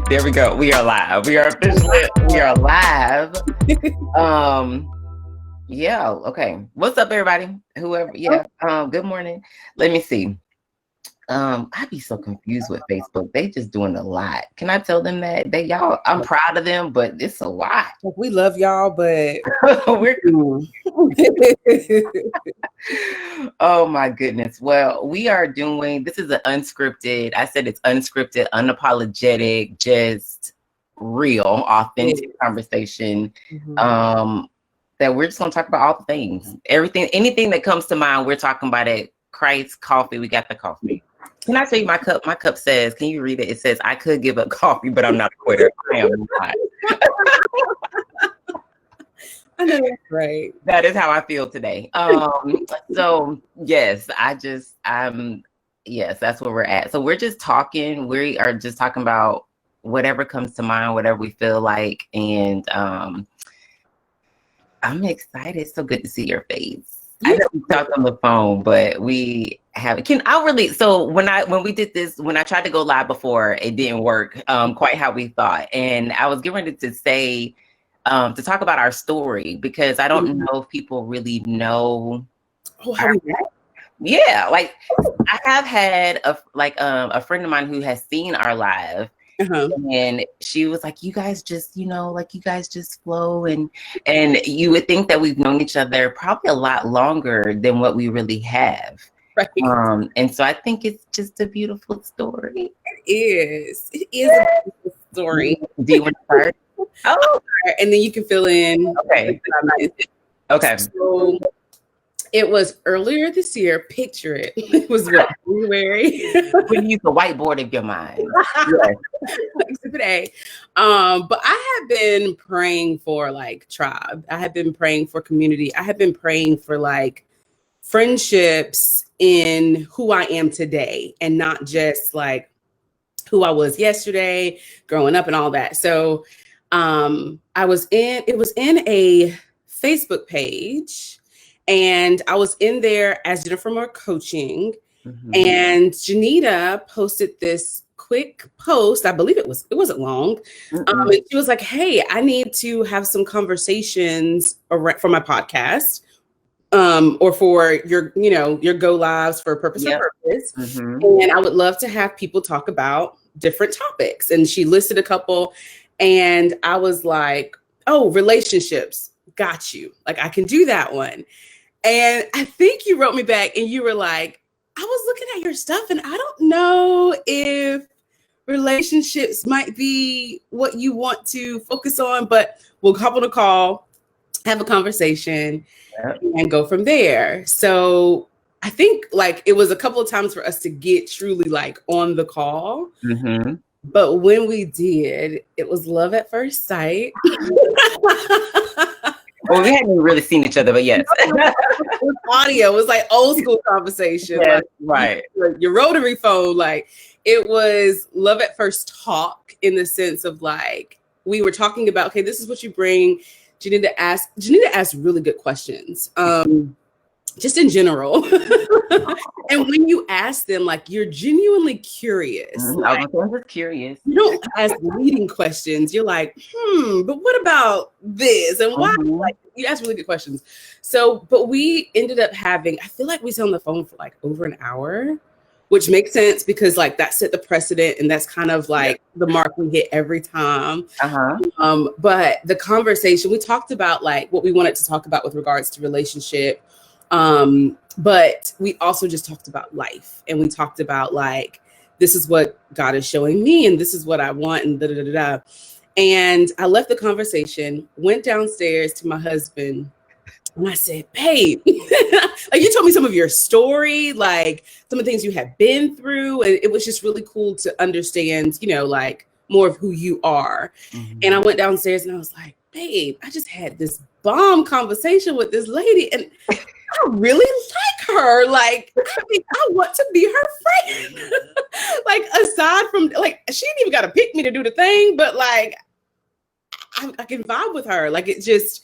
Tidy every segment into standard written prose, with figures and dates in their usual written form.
There we go. We are live. We are live. Yeah. Okay. What's up, everybody? Whoever. Yeah. Good morning. Let me see. I'd be so confused with Facebook. They just doing a lot. Can I tell them that y'all? I'm proud of them, but it's a lot. We love y'all, but we're cool. Oh my goodness. Well, we are doing. This is an unscripted. I said it's unscripted, unapologetic, just real, authentic conversation. That we're just gonna talk about all the things, everything, anything that comes to mind. We're talking about it. Christ Coffee. We got the coffee. Can I tell you my cup? My cup says, can you read it? It says, I could give up coffee, but I'm not a quitter. I am not. I know that's right. That is how I feel today. So yes, yes, that's where we're at. So we're just talking. We are just talking about whatever comes to mind, whatever we feel like. And I'm excited. It's so good to see your face. I know we talked on the phone, but we haven't. So when we did this, when I tried to go live before, it didn't work quite how we thought. And I was getting ready to say, to talk about our story, because I don't know if people really know. Yeah, like I have had a friend of mine who has seen our live. And she was like, you guys just, you guys just flow, and you would think that we've known each other probably a lot longer than what we really have. Right. And so I think it's just a beautiful story. It is a beautiful story. Do you want to start? Oh, and then you can fill in. Okay. So it was earlier this year. Picture it. It was February. When you use the whiteboard of your mind. Exhibit A. But I have been praying for like tribe. I have been praying for community. I have been praying for like friendships in who I am today, and not just like who I was yesterday, growing up and all that. So it was in a Facebook page. And I was in there as Jennifer Moore Coaching, and Janita posted this quick post. I believe it wasn't long. And she was like, "Hey, I need to have some conversations for my podcast, or for your go lives for purpose or purpose. And I would love to have people talk about different topics." And she listed a couple, and I was like, "Oh, relationships, got you. Like I can do that one." And I think you wrote me back and you were like, I was looking at your stuff and I don't know if relationships might be what you want to focus on, but we'll hop on a call, have a conversation, and go from there. So I think like it was a couple of times for us to get truly like on the call. But when we did, it was love at first sight. Well, we hadn't really seen each other, but yes. Audio was like old school conversation. Yes, like, your rotary phone. Like it was love at first talk, in the sense of like, we were talking about, okay, this is what you bring. Janita asked really good questions. Just in general. And when you ask them, like, you're genuinely curious. I was just curious. You don't ask leading questions. You're like, but what about this? And why? Like, you ask really good questions. So, but we ended up having, I feel like we sat on the phone for like over an hour, which makes sense because like that set the precedent, and that's kind of like the mark we hit every time. But the conversation, we talked about like what we wanted to talk about with regards to relationship. But we also just talked about life, and we talked about like, this is what God is showing me, and this is what I want, and da da da da. And I left the conversation, went downstairs to my husband, and I said, "Babe, like you told me some of your story, like some of the things you had been through, and it was just really cool to understand, like more of who you are." And I went downstairs and I was like, "Babe, I just had this bomb conversation with this lady, and I really like her. Like, I think I want to be her friend." Like, aside from, like, she ain't even got to pick me to do the thing, but like, I can vibe with her. Like, it just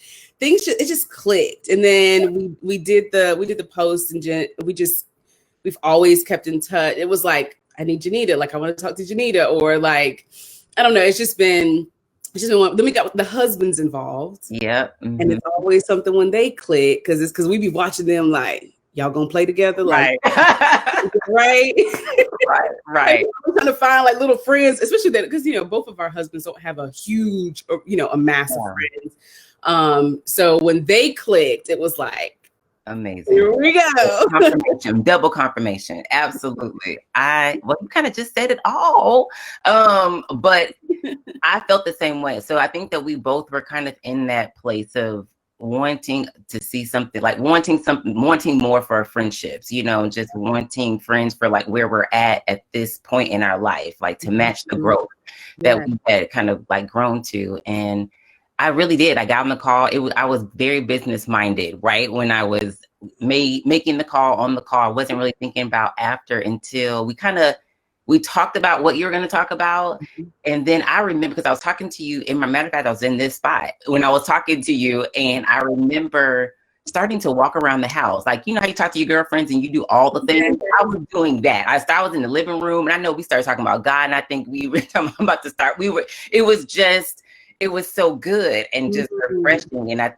clicked. And then we did the post, and we've always kept in touch. It was like, I need Janita. Like, I want to talk to Janita, or like, I don't know. Then we got the husbands involved. Yep. And it's always something when they click, because we be watching them like, y'all gonna play together, like right. right. I'm trying to find like little friends, especially that because both of our husbands don't have a huge or a massive friends. So when they clicked, it was like amazing. Here we go. Confirmation, double confirmation. Absolutely. You kind of just said it all. But I felt the same way. So I think that we both were kind of in that place of wanting to see something, like wanting more for our friendships, just wanting friends for like where we're at this point in our life, like to match the growth that we had kind of like grown to. And I really did. I got on the call. I was very business minded, right? When I was making the call, on the call, I wasn't really thinking about after until we talked about what you were going to talk about. And then I remember, because I was talking to you, matter of fact, I was in this spot when I was talking to you, and I remember starting to walk around the house. Like, how you talk to your girlfriends and you do all the things? I was doing that. I was in the living room, and I know we started talking about God, and I think we were about to start. It was so good and just refreshing. And I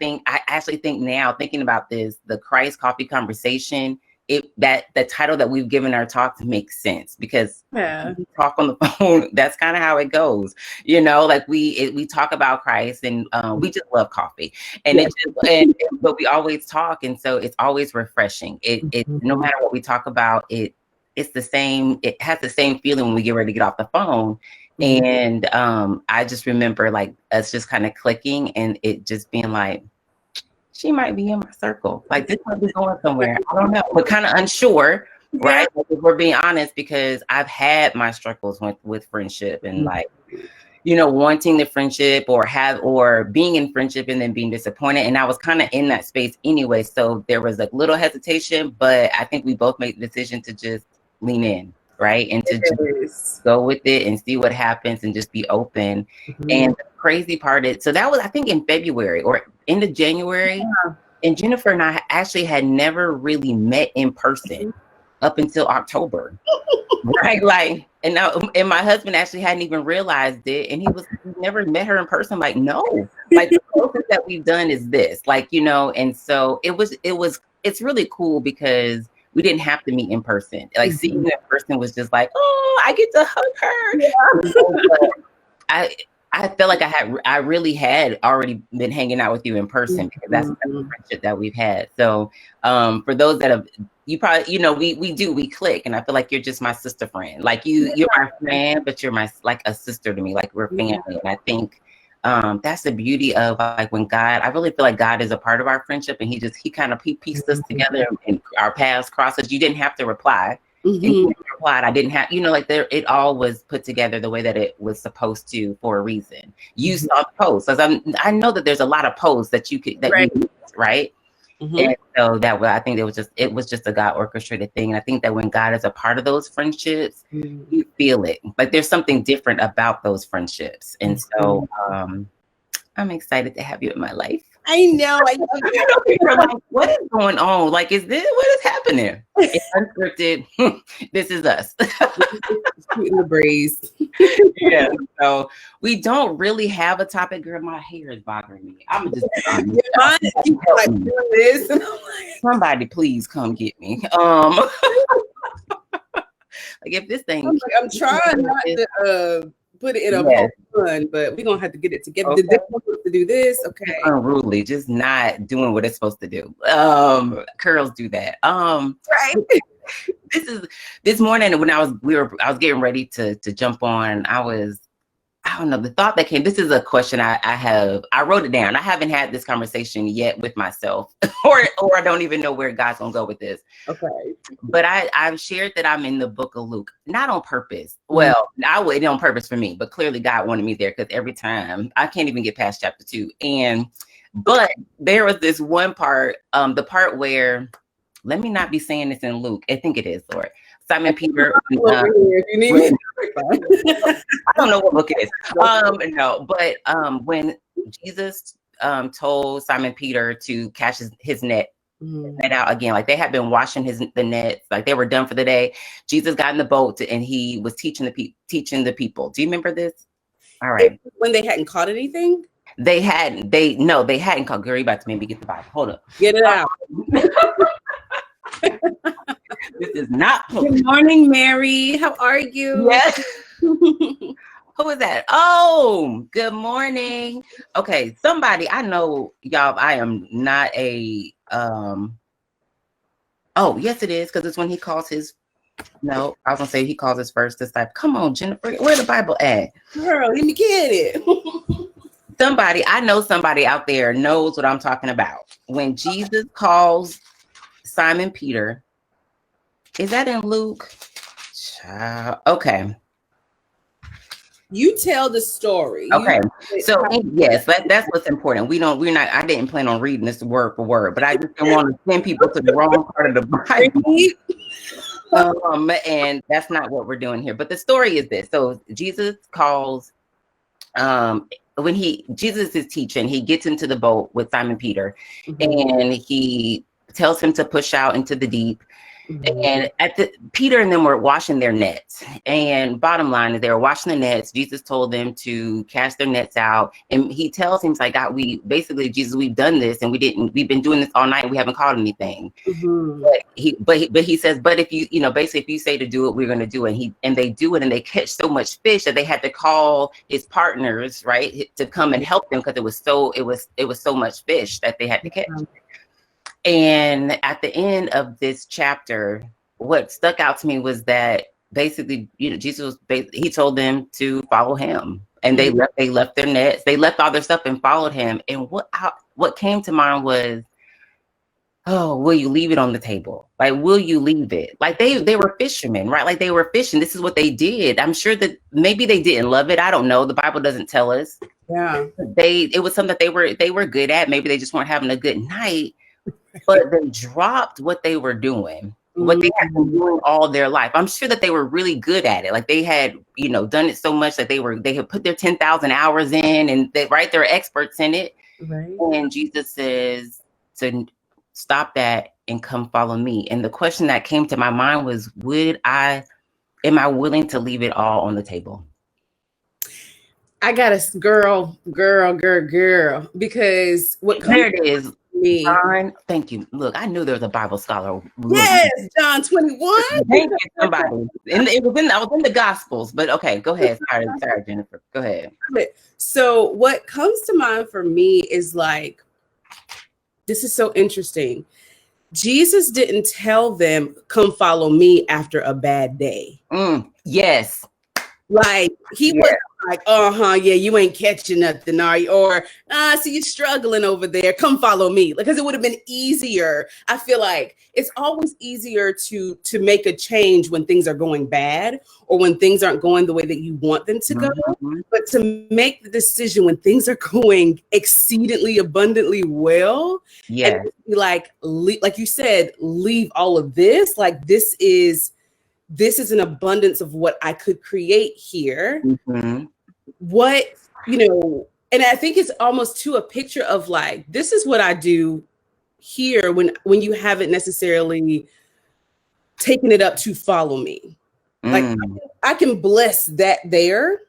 actually think now, thinking about this, the Christ Coffee Conversation, that the title that we've given our talk makes sense, because we talk on the phone. That's kind of how it goes, like we talk about Christ, and we just love coffee, and but we always talk, and so it's always refreshing. It no matter what we talk about, it's the same. It has the same feeling when we get ready to get off the phone. And I just remember like us just kind of clicking, and it just being like, she might be in my circle. Like, this might be going somewhere. I don't know, but kind of unsure, right? Like, if we're being honest, because I've had my struggles with friendship, and like, wanting the friendship or being in friendship and then being disappointed. And I was kind of in that space anyway. So there was a little hesitation, but I think we both made the decision to just lean in. Right. And to just go with it and see what happens and just be open. And the crazy part is, so that was, I think, in February or end of January. And Jennifer and I actually had never really met in person up until October. Right. Like, and my husband actually hadn't even realized it. And he never met her in person. Like, no, like the closest that we've done is this, like, and so it's really cool because we didn't have to meet in person. Like, seeing that person was just like, oh, I get to hug her. I felt like I really had already been hanging out with you in person, because that's the friendship that we've had. So for those that have, you probably, we click, and I feel like you're just my sister friend. Like you're my friend, but you're like a sister to me. Like, we're family. And I think that's the beauty of like when God, I really feel like God is a part of our friendship, and he kind of pieced us together, and our paths crosses. You didn't have to reply. And you replied, I didn't have, like it all was put together the way that it was supposed to, for a reason. You saw the post. I know that there's a lot of posts that you could, you missed, right? And so I think it was just a God orchestrated thing. And I think that when God is a part of those friendships, you feel it. Like, there's something different about those friendships. And so I'm excited to have you in my life. I know. You're like, what is going on? Like, what is happening? It's unscripted. This is us. Shooting the breeze. Yeah. So we don't really have a topic. Girl, my hair is bothering me. I'm just like doing this. Somebody please come get me. Like, if this thing, I'm trying not to put it in a fun, but we're gonna have to get it together. Did this to do this? Okay. Unruly, just not doing what it's supposed to do. Curls do that. Right. This morning when I was getting ready to jump on, I don't know, the thought that came, this is a question I wrote it down. I haven't had this conversation yet with myself, or I don't even know where God's gonna go with this. Okay. But I've shared that I'm in the book of Luke, not on purpose. Well, I waited on purpose for me, but clearly God wanted me there, because every time I can't even get past chapter 2. But there was this one part, the part where, let me not be saying this in Luke. I think it is, Lord. Simon Peter. I don't know what book it is. No, but when Jesus told Simon Peter to catch his net out again, like they had been washing the nets, like they were done for the day. Jesus got in the boat and he was teaching the people. Do you remember this? All right. When they hadn't caught anything? They hadn't caught. Girl, you about to make me get the Bible. Hold up. Get it out. This is not. Good morning, Mary. How are you? Yes. Who is that? Oh, good morning. Okay, somebody, I know y'all, I am not a oh, yes it is, because it's when he calls his no, I was gonna say he calls his first disciple. Come on, Jennifer, where the Bible at? Girl, let me get it. I know somebody out there knows what I'm talking about. When Jesus calls Simon Peter, is that in Luke? Okay. You tell the story. Okay. So yes, that's what's important. I didn't plan on reading this word for word, but I just didn't want to send people to the wrong part of the Bible. And that's not what we're doing here. But the story is this. So Jesus calls, Jesus is teaching, he gets into the boat with Simon Peter, and he tells him to push out into the deep. And Peter and them were washing their nets. And bottom line is they were washing the nets. Jesus told them to cast their nets out. And he tells him, like, God, Jesus, we've done this and we've been doing this all night and we haven't caught anything. But he says, but if basically if you say to do it, we're going to do it. And they do it, and they catch so much fish that they had to call his partners, right, to come and help them, because it was so much fish that they had to catch. And at the end of this chapter, what stuck out to me was that basically, Jesus he told them to follow him, and they left their nets, they left all their stuff and followed him. And what came to mind was, oh, will you leave it on the table? Like, will you leave it? Like they were fishermen, right? Like they were fishing. This is what they did. I'm sure that maybe they didn't love it. I don't know. The Bible doesn't tell us. Yeah. It was something that they were good at. Maybe they just weren't having a good night. But they dropped what they were doing, what they had been doing all their life. I'm sure that they were really good at it. Like they had, done it so much that they had put their 10,000 hours in, and they're experts in it. Right. And Jesus says to stop that and come follow me. And the question that came to my mind was, am I willing to leave it all on the table? I got a girl, because there it is. John, thank you. Look, I knew there was a Bible scholar. Yes, John 21. Thank you, somebody. I was in the Gospels, but okay, go ahead. Sorry, Jennifer. Go ahead. So what comes to mind for me is like, this is so interesting. Jesus didn't tell them, come follow me after a bad day. Yes. Like he was like, yeah, you ain't catching nothing, are you? Or so you're struggling over there. Come follow me. Because it would have been easier. I feel like it's always easier to make a change when things are going bad, or when things aren't going the way that you want them to go. But to make the decision when things are going exceedingly abundantly well, and like you said, leave all of this. Like this is an abundance of what I could create here. What, and I think it's almost to a picture of like, this is what I do here when you haven't necessarily taken it up to follow me. Like I can bless that there.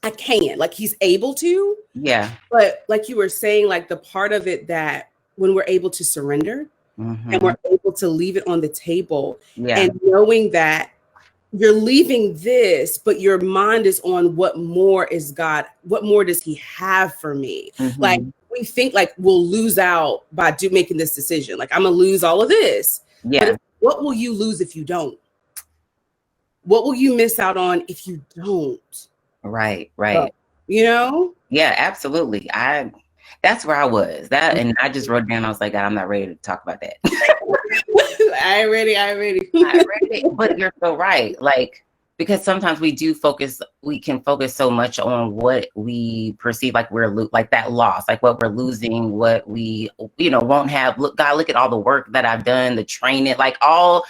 I can, like he's able to. Yeah. But like you were saying, like the part of it that when we're able to surrender, and we're able to leave it on the table, and knowing that you're leaving this, but your mind is on what more is God, what more does he have for me? Like we think like we'll lose out by making this decision. Like I'm gonna lose all of this. But what will you lose if you don't? What will you miss out on if you don't? Right. Yeah, absolutely. That's where I was. And I just wrote down, I was like, God, I'm not ready to talk about that. I ain't ready. But you're so right. Like, because sometimes we can focus so much on what we perceive like like that loss, like what we're losing, what we, won't have. Look, God, look at all the work that I've done, the training, like all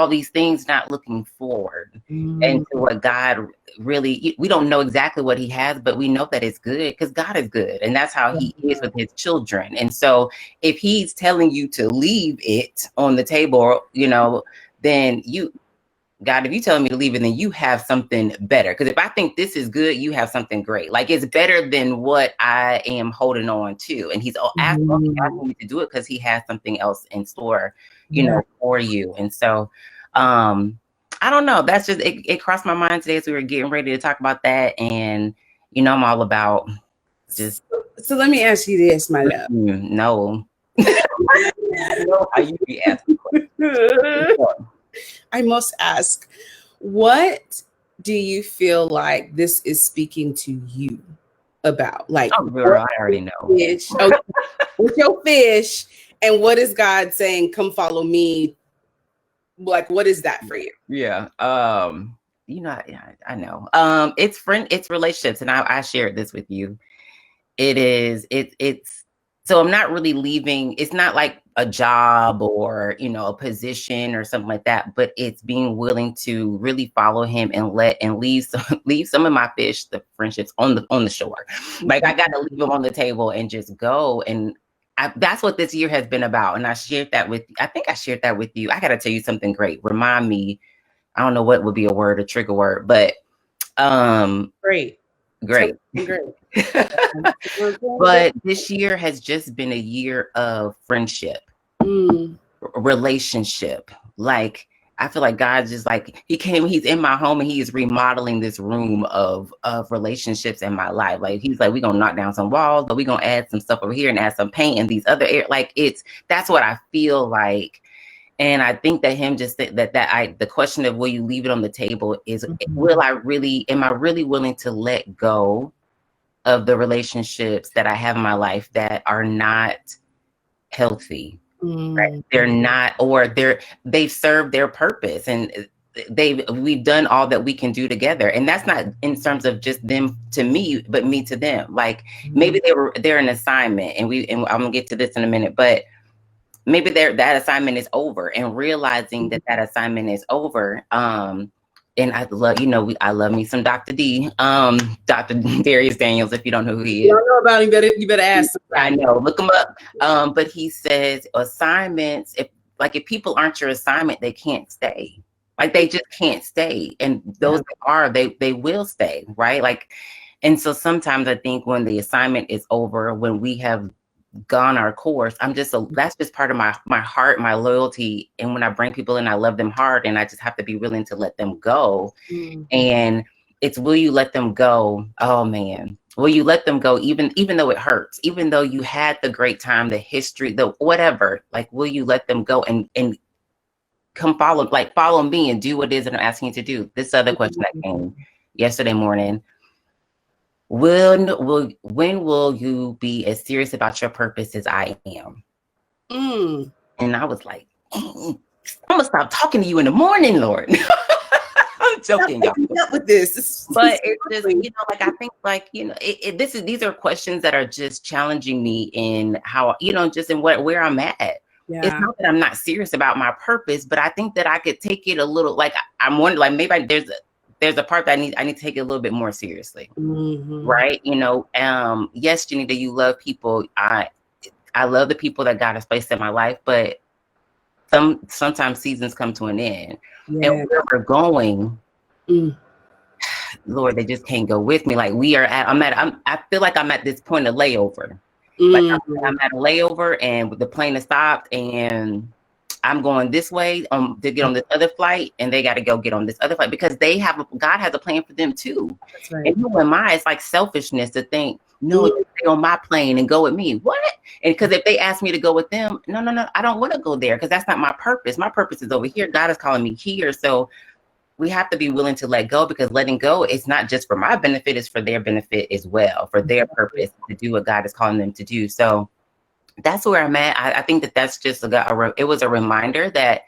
these things, not looking forward and to what God really, we don't know exactly what he has, but we know that it's good because God is good. And that's how he is with his children. And so if he's telling you to leave it on the table, then God, if you telling me to leave it, then you have something better. Because if I think this is good, you have something great. Like it's better than what I am holding on to. And he's asking me to do it because he has something else in store, for you. And so, I don't know. That's just, it crossed my mind today as we were getting ready to talk about that. And, I'm all about just. So let me ask you this, my love. No. How you be asking questions. I must ask, what do you feel like this is speaking to you about? Like, oh, girl, I already know. Fish, okay, with your fish, and what is God saying? Come follow me. Like, what is that for you? Yeah. I know. It's relationships, and I shared this with you. It's so I'm not really leaving. It's not like a job or, a position or something like that, but it's being willing to really follow him and leave some of my fish, the friendships on the shore. Like I got to leave them on the table and just go. And that's what this year has been about. And I shared that with you. I think I shared that with you. I got to tell you something great. Remind me. I don't know what would be a trigger word, but great. But this year has just been a year of friendship, relationship. Like I feel like God just like he's in my home and he is remodeling this room of relationships in my life. Like he's like, we're gonna knock down some walls, but we're gonna add some stuff over here and add some paint in these other areas. Like that's what I feel like. And I think that him just the question of will you leave it on the table is am I really willing to let go of the relationships that I have in my life that are not healthy, right? They're not, or they've served their purpose and we've done all that we can do together. And that's not in terms of just them to me, but me to them. Like maybe they're an assignment and I'm gonna get to this in a minute, but maybe that assignment is over and realizing that assignment is over. And I love, I love me some Dr. D, Dr. Darius Daniels, if you don't know who he is. You don't know about him, you better ask. I know, look him up. But he says assignments, if people aren't your assignment, they can't stay. Like they just can't stay. And those that are, they will stay, right? Like, and so sometimes I think when the assignment is over, when we have gone our course, that's just part of my heart, my loyalty. And when I bring people in, I love them hard and I just have to be willing to let them go. And it's, will you let them go? Oh man, will you let them go? Even though it hurts, even though you had the great time, the history, the whatever, like, will you let them go and come follow me and do what it is that I'm asking you to do? This other question that came yesterday morning. When will you be as serious about your purpose as I am? And I was like, I'm gonna stop talking to you in the morning, Lord. I'm joking, y'all. Up with this, but it's just, like I think, these are questions that are just challenging me in how, just in where I'm at. Yeah. It's not that I'm not serious about my purpose, but I think that I could take it a little. Like I'm wondering, like maybe there's a part that I need to take it a little bit more seriously, right? Yes, Janita, you love people. I love the people that God has placed in my life, but sometimes seasons come to an end, and where we're going, Lord, they just can't go with me. Like I feel like I'm at this point of layover. Like I'm at a layover, and the plane has stopped, and I'm going this way to get on this other flight, and they got to go get on this other flight because God has a plan for them too. That's right. And who am I? It's like selfishness to think, no, you stay on my plane and go with me. What? And because if they ask me to go with them, no, I don't want to go there because that's not my purpose. My purpose is over here. God is calling me here. So we have to be willing to let go, because letting go is not just for my benefit, it's for their benefit as well, for their purpose to do what God is calling them to do. So that's where I'm at. I think that's just it was a reminder that,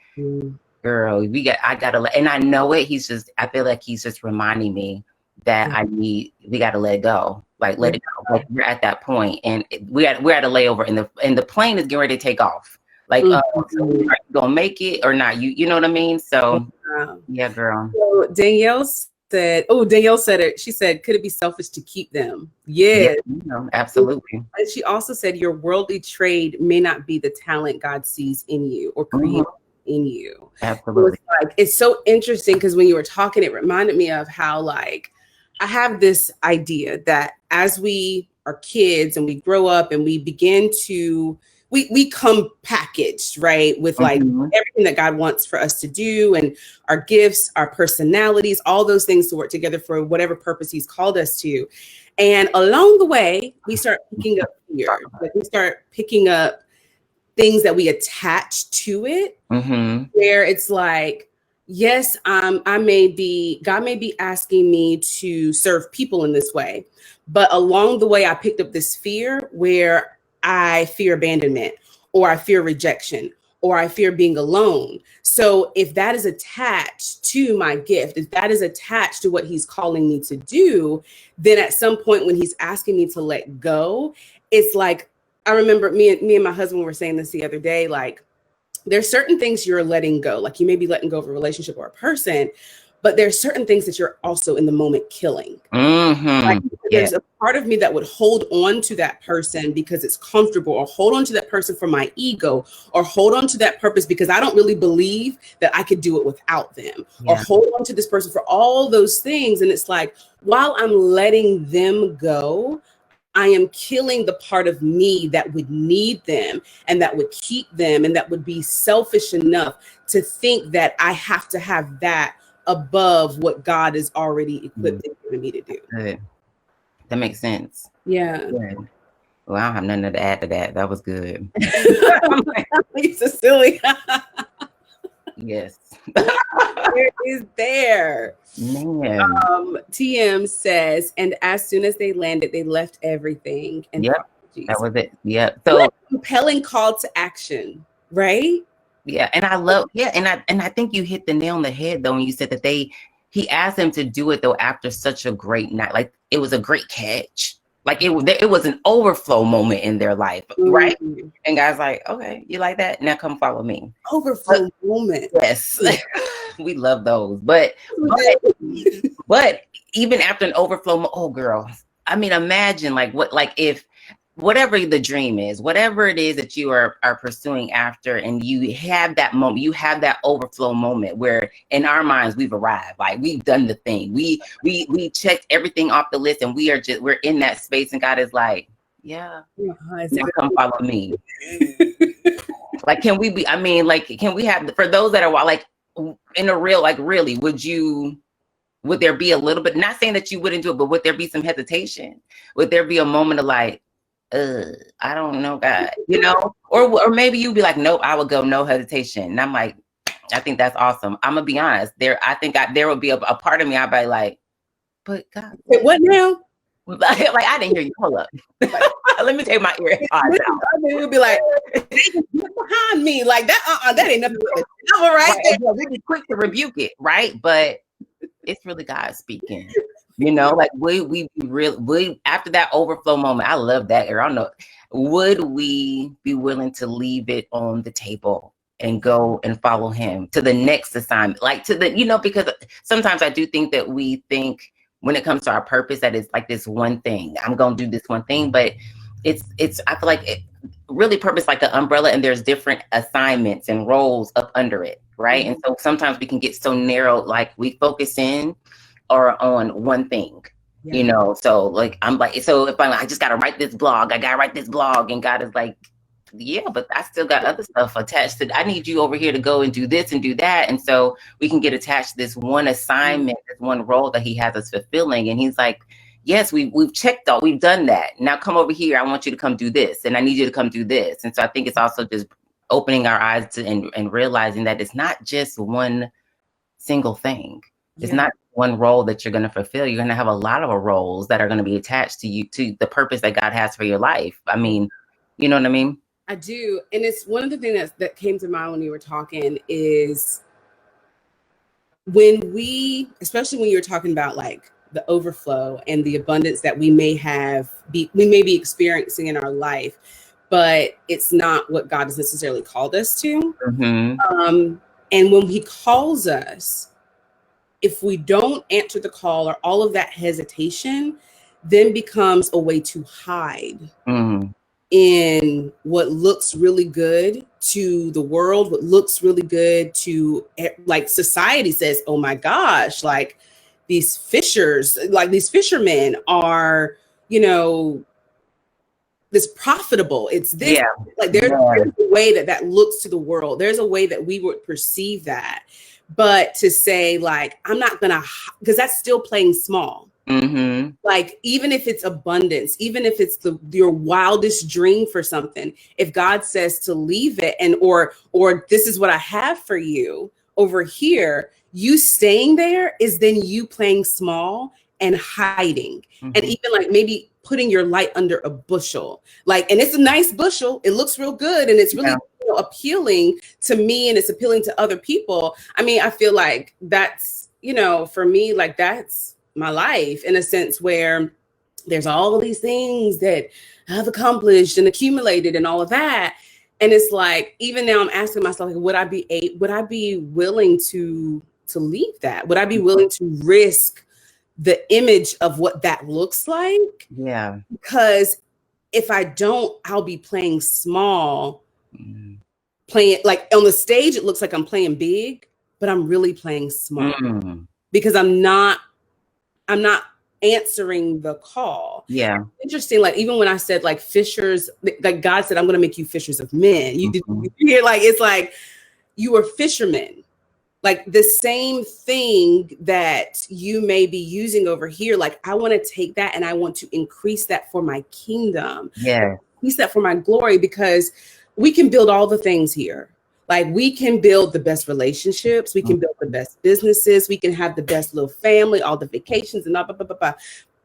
girl, I gotta let, and I know it. I feel like he's just reminding me that we gotta let go. Like let it go. Like we're at that point, and we're at a layover, and the plane is getting ready to take off. Like, so are you gonna make it or not? You know what I mean? So yeah, girl. So Danielle said it. She said, could it be selfish to keep them? Yeah, absolutely. And she also said, your worldly trade may not be the talent God sees in you or creates. in you. Absolutely. It's so interesting because when you were talking, it reminded me of how like I have this idea that as we are kids and we grow up and we begin to we come packaged, right, with like everything that God wants for us to do and our gifts, our personalities, all those things to work together for whatever purpose he's called us to. And along the way, we start picking up fear. Like we start picking up things that we attach to it, where it's like, yes, God may be asking me to serve people in this way, but along the way, I picked up this fear where I fear abandonment, or I fear rejection, or I fear being alone. So if that is attached to my gift, if that is attached to what he's calling me to do, then at some point when he's asking me to let go, it's like, I remember me and my husband were saying this the other day, like, there's certain things you're letting go. Like you may be letting go of a relationship or a person, but there's certain things that you're also in the moment killing. Like, there's a part of me that would hold on to that person because it's comfortable, or hold on to that person for my ego, or hold on to that purpose because I don't really believe that I could do it without them, or hold on to this person for all those things. And it's like, while I'm letting them go, I am killing the part of me that would need them and that would keep them and that would be selfish enough to think that I have to have that above what God is already equipped and given me to do. Good. That makes sense. Yeah. Good. Well, I don't have nothing to add to that. That was good. Lisa silly. Yes. There is there. Man. TM says, and as soon as they landed, they left everything. And that was it. Yep. So what a compelling call to action, right? Yeah, and I love, and I think you hit the nail on the head though when you said that he asked them to do it though after such a great night. Like it was a great catch. Like it was an overflow moment in their life, right? And guys like, okay, you like that? Now come follow me. Overflow moment. Yes, we love those. But even after an overflow, oh girl, I mean, imagine if whatever the dream is, whatever it is that you are pursuing after, and you have that moment, you have that overflow moment where in our minds we've arrived, like we've done the thing, we checked everything off the list, and we're in that space, and God is like, now come follow me. Like, can we be? I mean, like, can we have, for those that are like in a real, like, really, would there be a little bit? Not saying that you wouldn't do it, but would there be some hesitation? Would there be a moment of like, I don't know, God, or maybe you'd be like, nope, I would go, no hesitation. And I'm like, I think that's awesome. I'm gonna be honest. I think there would be a part of me, I'd be like, but God, what now? Like I didn't hear you. Hold up. Let me take my ear out. I mean, we'd be like, get behind me, like that. That ain't nothing. All right. We'd be quick to rebuke it, right? But it's really God speaking. Like we really after that overflow moment, I love that. Or I don't know, would we be willing to leave it on the table and go and follow him to the next assignment? Like to the, because sometimes I do think that we think when it comes to our purpose that it's like this one thing. I'm gonna do this one thing, but it's I feel like really purpose like an umbrella, and there's different assignments and roles up under it, right? And so sometimes we can get so narrow, like we focus in or on one thing, so like I'm like, so if I just gotta write this blog, and God is like, yeah, but I still got other stuff attached to, I need you over here to go and do this and do that. And so we can get attached to this one assignment, this one role that he has us fulfilling. And he's like, yes, we've checked out, we've done that. Now come over here. I want you to come do this, and I need you to come do this. And so I think it's also just opening our eyes to and realizing that it's not just one single thing. It's not one role that you're going to fulfill. You're going to have a lot of roles that are going to be attached to you, to the purpose that God has for your life. I mean, you know what I mean? I do. And it's one of the things that came to mind when you were talking is especially when you're talking about like the overflow and the abundance that we may be experiencing in our life, but it's not what God has necessarily called us to. And when he calls us, if we don't answer the call, or all of that hesitation then becomes a way to hide in what looks really good to the world, what looks really good to, like, society says, oh my gosh, like these fishers, like these fishermen are, you know, this profitable. It's this, like there's a way that looks to the world. There's a way that we would perceive that. But to say like, I'm not gonna, because that's still playing small. Mm-hmm. Like, even if it's abundance, even if it's your wildest dream for something, if God says to leave it and or this is what I have for you over here, you staying there is then you playing small and hiding. Mm-hmm. And even like maybe putting your light under a bushel, like, and it's a nice bushel. It looks real good. And it's really appealing to me and it's appealing to other people. I mean, I feel like that's, you know, for me, like that's my life in a sense where there's all of these things that I've accomplished and accumulated and all of that. And it's like, even now I'm asking myself, like, would I be willing to leave that? Would I be willing to risk the image of what that looks like? Yeah. Because if I don't, I'll be playing small, playing like on the stage, it looks like I'm playing big, but I'm really playing small because I'm not answering the call. Yeah. Interesting. Like, even when I said like fishers, like God said, I'm going to make you fishers of men. You hear, like, it's like you are fishermen. Like the same thing that you may be using over here. Like, I want to take that and I want to increase that for my kingdom. Yeah. Increase that for my glory, because we can build all the things here. Like, we can build the best relationships. We can build the best businesses. We can have the best little family, all the vacations and blah, blah, blah, blah, blah.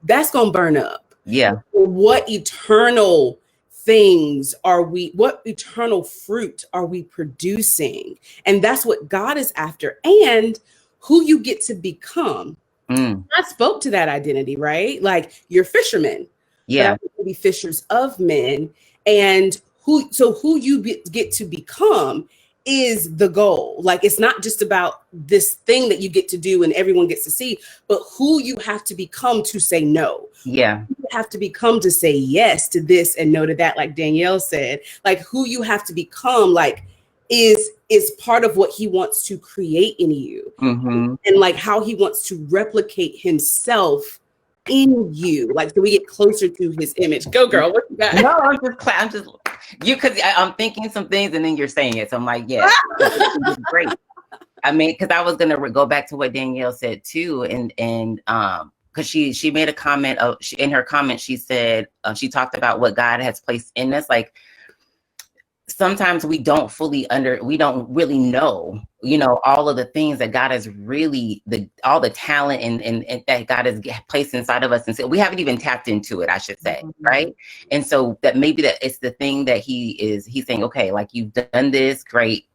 That's going to burn up. Yeah. What eternal things what eternal fruit are we producing? And that's what God is after, and who you get to become. God spoke to that identity, right? Like, you're fishermen. Yeah. But I want to be fishers of men. And who you get to become is the goal. Like, it's not just about this thing that you get to do and everyone gets to see, but who you have to become to say no. Yeah. You have to become to say yes to this and no to that. Like Danielle said, like, who you have to become, like, is part of what he wants to create in you. Mm-hmm. And like how he wants to replicate himself in you. Like, so we get closer to his image. Go, girl. What you got? No, I'm just you, because I'm thinking some things and then you're saying it. So I'm like, yeah, great. I mean, because I was gonna go back to what Danielle said too, and because she made a comment in her comment, she said she talked about what God has placed in us. Like, sometimes we don't really know, all of the things that God has really, all the talent and that God has placed inside of us. And so we haven't even tapped into it, I should say. Mm-hmm. Right. And so that maybe that it's the thing that he's saying, okay, like, you've done this, great,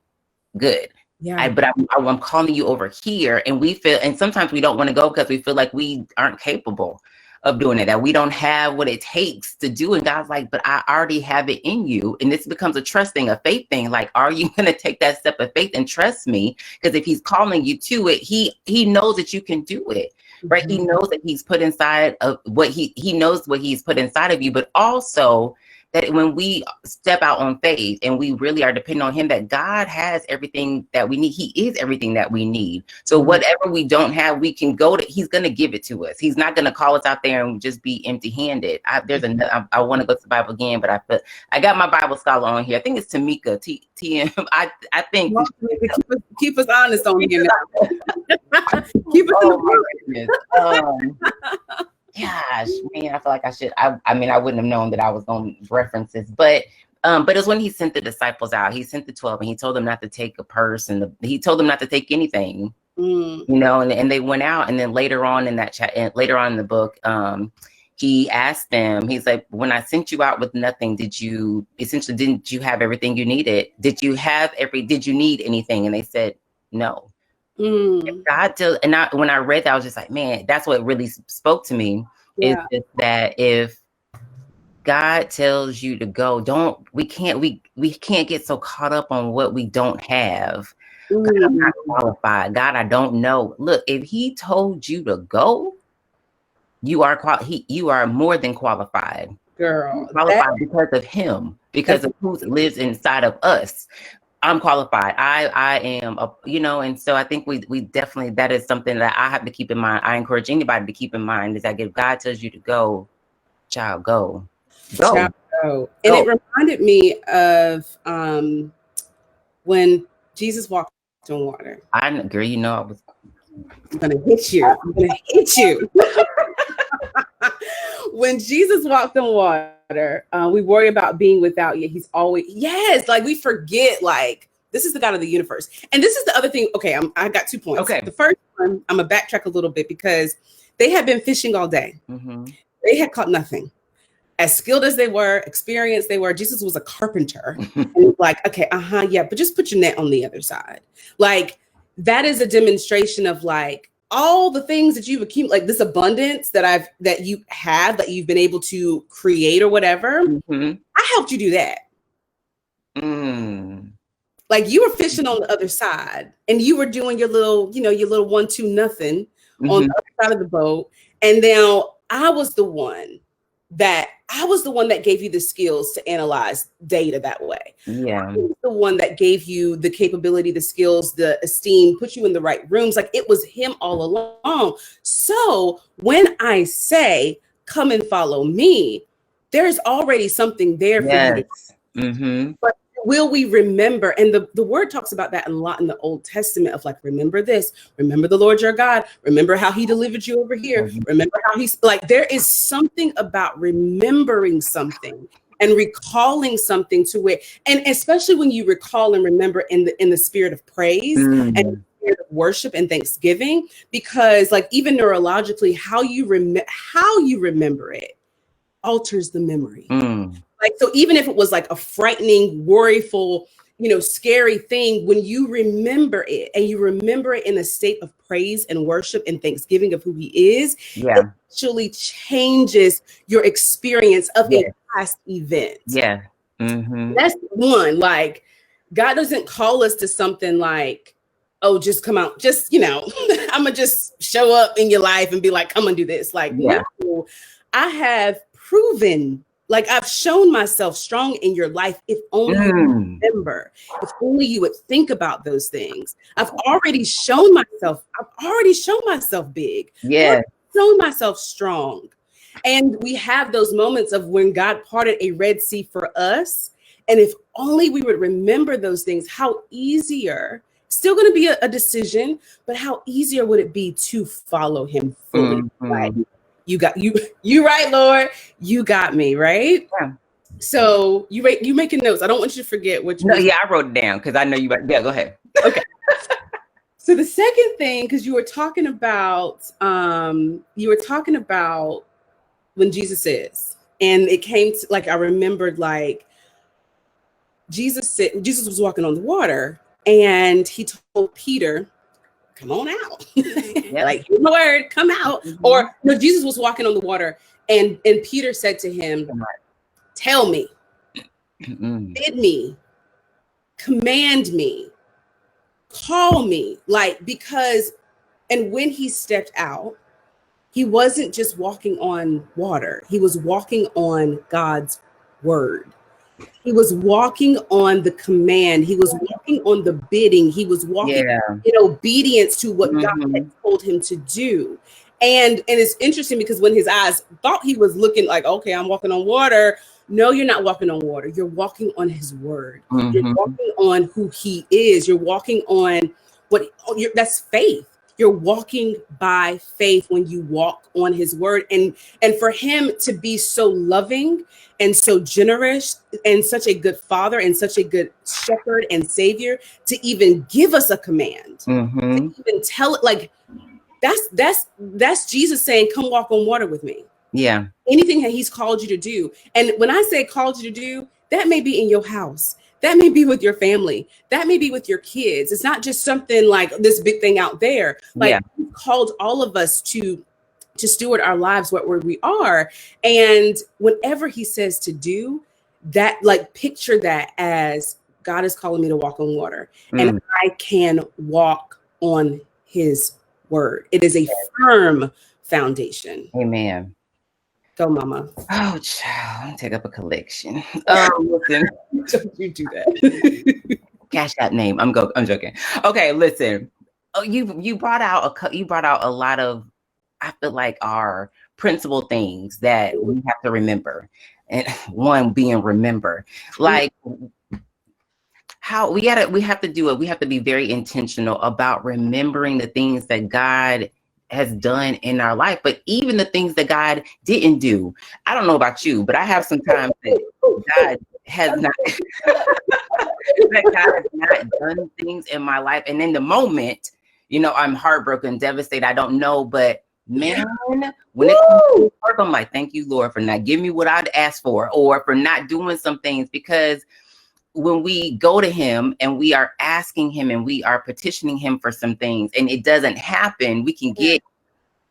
good. Yeah. But I'm calling you over here, and sometimes we don't want to go because we feel like we aren't capable of doing it, that we don't have what it takes to do. And God's like, but I already have it in you. And this becomes a trust thing, a faith thing. Like, are you going to take that step of faith and trust me? Because if he's calling you to it, he knows that you can do it, right? Mm-hmm. He knows that he's put inside of what he knows what he's put inside of you, but also that when we step out on faith and we really are dependent on him, that God has everything that we need. He is everything that we need. So whatever we don't have, we can go to, he's going to give it to us. He's not going to call us out there and just be empty handed. I want to go to the Bible again, but I got my Bible scholar on here. I think it's Tamika, TM. I think. Keep us honest on here now. Keep us in the Gosh, man, I feel like I should. I mean, I wouldn't have known that I was going to reference this, but it's when he sent the disciples out. He sent the 12, and he told them not to take a purse, and he told them not to take anything, and they went out. And then later on in that chat, and later on in the book, he asked them. He's like, "When I sent you out with nothing, didn't you have everything you needed? Did you need anything?" And they said, "No." When I read that, I was just like, man, that's what really spoke to me. Yeah. Is just that if God tells you to go, we can't get so caught up on what we don't have. God, I'm not qualified. God, I don't know. Look, if he told you to go, you are more than qualified. Girl, qualified because of him, because of who lives inside of us. I'm qualified. I am, and so I think we definitely, that is something that I have to keep in mind. I encourage anybody to keep in mind, is that if God tells you to go, child, go. Child, go. And it reminded me of when Jesus walked on water. Girl, I'm gonna hit you. I'm gonna hit you. When Jesus walked on water, we worry about being without, yet he's always, like we forget, like this is the God of the universe. And this is the other thing. Okay, I got 2 points. Okay. The first one, I'm gonna backtrack a little bit because they had been fishing all day. Mm-hmm. They had caught nothing. As skilled as they were, experienced they were, Jesus was a carpenter. And like, okay, yeah, but just put your net on the other side. Like, that is a demonstration of like all the things that you've accumulated, like this abundance that you've been able to create or whatever. Mm-hmm. I helped you do that. Like, you were fishing on the other side and you were doing your little 1-2 nothing on the other side of the boat. And now I was the one that gave you the skills to analyze data that way. Yeah. I was the one that gave you the capability, the skills, the esteem, put you in the right rooms. Like, it was him all along. So when I say, come and follow me, there's already something there for you to do. Mm-hmm. But will we remember? And the word talks about that a lot in the Old Testament of like, remember this, remember the Lord your God, remember how he delivered you over here. Remember how he's like, there is something about remembering something and recalling something to it. And especially when you recall and remember in the spirit of praise and the spirit of worship and thanksgiving, because like even neurologically, how you remember it alters the memory. Like, so even if it was like a frightening, worryful, scary thing, when you remember it and you remember it in a state of praise and worship and thanksgiving of who he is, it actually changes your experience of a past event. Yeah. Mm-hmm. That's one. Like, God doesn't call us to something like, oh, just come out, just, I'm gonna just show up in your life and be like, come and do this. Like, no, I have proven, like, I've shown myself strong in your life. If only you remember, if only you would think about those things. I've already shown myself big. Yeah. I've shown myself strong. And we have those moments of when God parted a Red Sea for us. And if only we would remember those things, how easier, still going to be a decision, but how easier would it be to follow him fully? Like, you right, Lord. You got me, right? Yeah. So you making notes. I don't want you to forget what you. No, I wrote it down because I know you. Yeah, go ahead. Okay. So the second thing, because you were talking about when Jesus is, and it came to like, I remembered like Jesus was walking on the water, and he told Peter, come on out. Like, here's my word, come out. Or no, Jesus was walking on the water, and Peter said to him, tell me, bid me, command me, call me. Like, because, and when he stepped out, he wasn't just walking on water. He was walking on God's word. He was walking on the command. He was walking on the bidding. He was walking in obedience to what God had told him to do. And it's interesting because when his eyes thought he was looking like, okay, I'm walking on water. No, you're not walking on water. You're walking on his word. You're walking on who he is. You're walking on that's faith. You're walking by faith when you walk on his word. And for him to be so loving and so generous and such a good father and such a good shepherd and savior to even give us a command, to even tell it, like, that's Jesus saying, come walk on water with me. Yeah. Anything that he's called you to do. And when I say called you to do, that may be in your house. That may be with your family. That may be with your kids. It's not just something like this big thing out there. Like, he called all of us to steward our lives where we are. And whenever he says to do that, like, picture that as God is calling me to walk on water, and I can walk on his word. It is a firm foundation. Amen. Go, mama. Oh, child, I'll take up a collection. Listen. Don't you do that. Cash that name. I'm joking. Okay, listen. Oh, you brought out a lot of, I feel like, our principal things that we have to remember. And one being remember. Like, how we have to do it. We have to be very intentional about remembering the things that God has done in our life, but even the things that God didn't do. I don't know about you, but I have some times that God has not that God has not done things in my life, and in the moment, I'm heartbroken, devastated. I don't know, but man, when it comes to work, I'm like, thank you, Lord, for not giving me what I'd asked for, or for not doing some things, because when we go to him and we are asking him and we are petitioning him for some things and it doesn't happen, we can get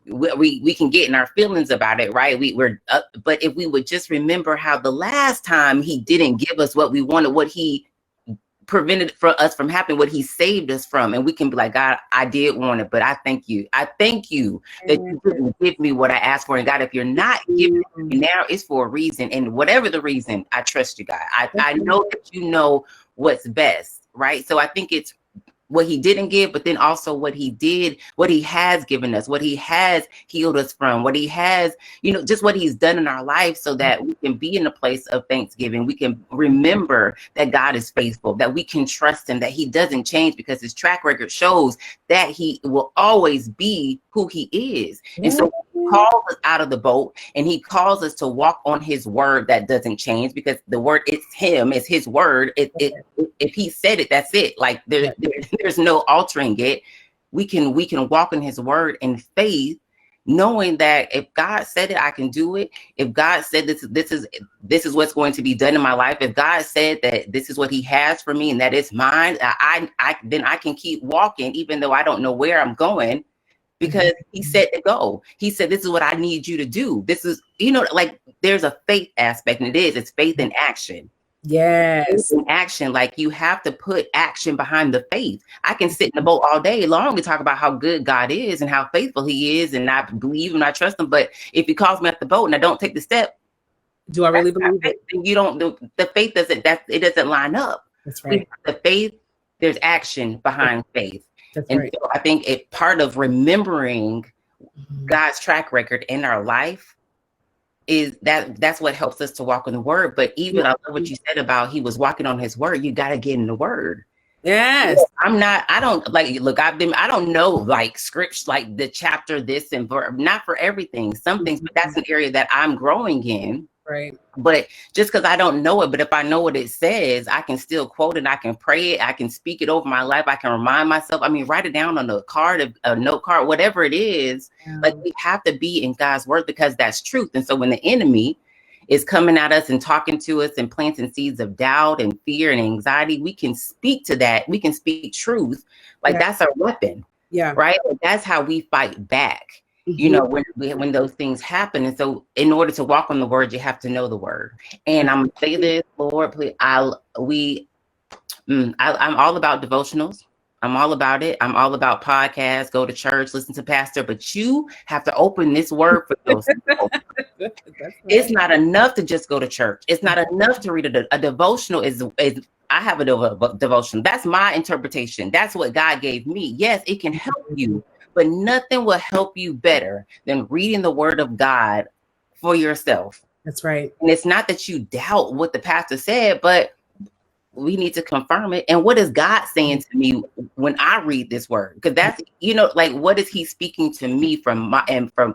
we can get in our feelings about it, right? We're but if we would just remember how the last time he didn't give us what we wanted, what he prevented for us from happening, what he saved us from, and we can be like, God, I did want it, but I thank you that you didn't give me what I asked for. And God, if you're not giving it to me now, it's for a reason, and whatever the reason, I trust you, God. I know that you know what's best, right? So I think it's what he didn't give, but then also what he did, what he has given us, what he has healed us from, what he has, just what he's done in our life, so that we can be in a place of thanksgiving. We can remember that God is faithful, that we can trust him, that he doesn't change, because his track record shows that he will always be who he is. And so he calls us out of the boat, and he calls us to walk on his word that doesn't change, because the word, it's him, it's his word. If he said it, that's it. Like there's no altering it. We can walk in his word in faith, knowing that if God said it, I can do it. If God said this is what's going to be done in my life, if God said that this is what he has for me and that it's mine, then I can keep walking, even though I don't know where I'm going, because he said to go. He said, this is what I need you to do. This is, like, there's a faith aspect, and it's faith in action. Yes. In action, like, you have to put action behind the faith. I can sit in the boat all day long and talk about how good God is and how faithful he is, and I believe and I trust him. But if he calls me at the boat and I don't take the step, do I really believe it? You don't. The faith doesn't line up. That's right. The faith, there's action behind faith. That's and right. So I think part of remembering God's track record in our life is that's what helps us to walk in the word. But even I love what you said about he was walking on his word. You got to get in the word. Yes. I don't know like scripts, like the chapter, this and not for everything, some things, but that's an area that I'm growing in. Right. But just because I don't know it, but if I know what it says, I can still quote it. I can pray it. I can speak it over my life. I can remind myself. I mean, write it down on a note card, whatever it is. Like, we have to be in God's word, because that's truth. And so when the enemy is coming at us and talking to us and planting seeds of doubt and fear and anxiety, we can speak to that. We can speak truth. Like, that's our weapon. Yeah. Right. Like, that's how we fight back. When those things happen. And so in order to walk on the word, you have to know the word. And I'm gonna say this, Lord, please, I'm all about devotionals. I'm all about it. I'm all about podcasts, go to church, listen to pastor, but you have to open this word for those people. It's not enough to just go to church. It's not enough to read a devotional. Is I have a devotion. That's my interpretation. That's what God gave me. Yes, it can help you, but nothing will help you better than reading the word of God for yourself. That's right. And it's not that you doubt what the pastor said, but we need to confirm it. And what is God saying to me when I read this word? Because that's, like, what is he speaking to me from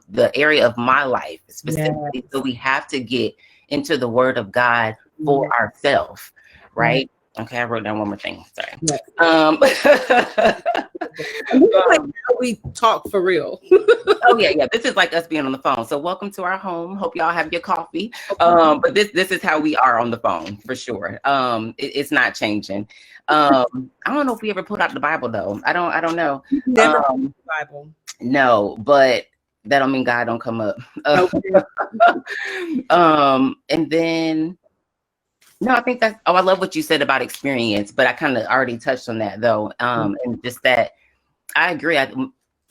the area of my life specifically? Yes. So we have to get into the word of God for ourselves, right? Okay, I wrote down one more thing. Sorry. Yes. We talk for real. Oh yeah. This is like us being on the phone. So welcome to our home. Hope y'all have your coffee. But this is how we are on the phone for sure. It's not changing. I don't know if we ever put out the Bible though. I don't know. Never put the Bible. No, but that don't mean God don't come up. And then. No, I think that's. I love what you said about experience, but I kind of already touched on that though. And just that, I agree.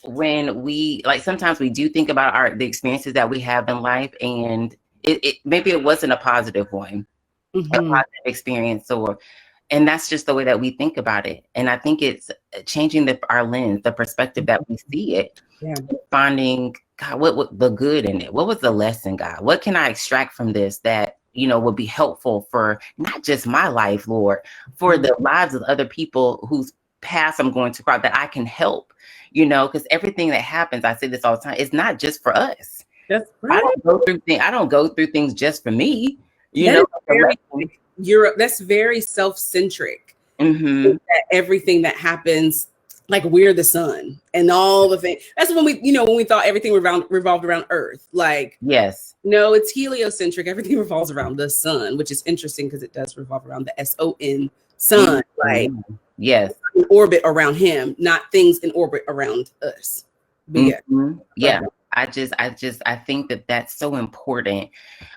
when we like, sometimes we do think about the experiences that we have in life, and it maybe it wasn't a positive one, a positive experience, and that's just the way that we think about it. And I think it's changing our lens, the perspective that we see it, finding, God, what the good in it? What was the lesson, God? What can I extract from this that, would be helpful for not just my life, Lord, for the lives of other people whose paths I'm going to cross, that I can help, because everything that happens, I say this all the time, it's not just for us. That's right. I don't go through things just for me, that's very self-centric. That everything that happens, like we're the sun and all the things. That's when we thought everything revolved around Earth. Like, yes, no, it's heliocentric. Everything revolves around the sun, which is interesting because it does revolve around the SON, sun. Like, yes, in orbit around him, not things in orbit around us. But yeah. I think that that's so important.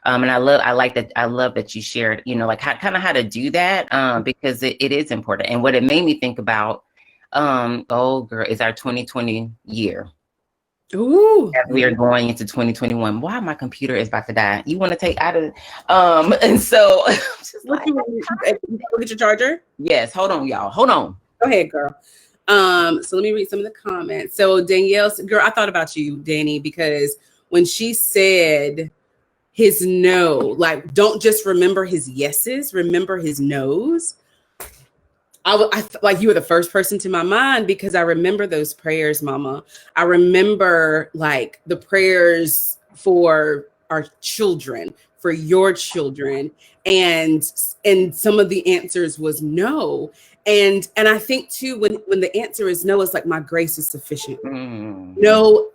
And I love that you shared, like how to do that, because it is important. And what it made me think about, is our 2020 year. Ooh. As we are going into 2021. Why my computer is about to die. You want to take out of and so just like, get your charger? Yes, hold on, y'all. Hold on. Go ahead, girl. So let me read some of the comments. So Danielle, girl, I thought about you, Danny, because when she said his no, like, don't just remember his yeses, remember his no's. I like, you were the first person to my mind, because I remember those prayers, Mama. I remember like the prayers for our children, for your children, and some of the answers was no. And I think too, when the answer is no, it's like, my grace is sufficient. No,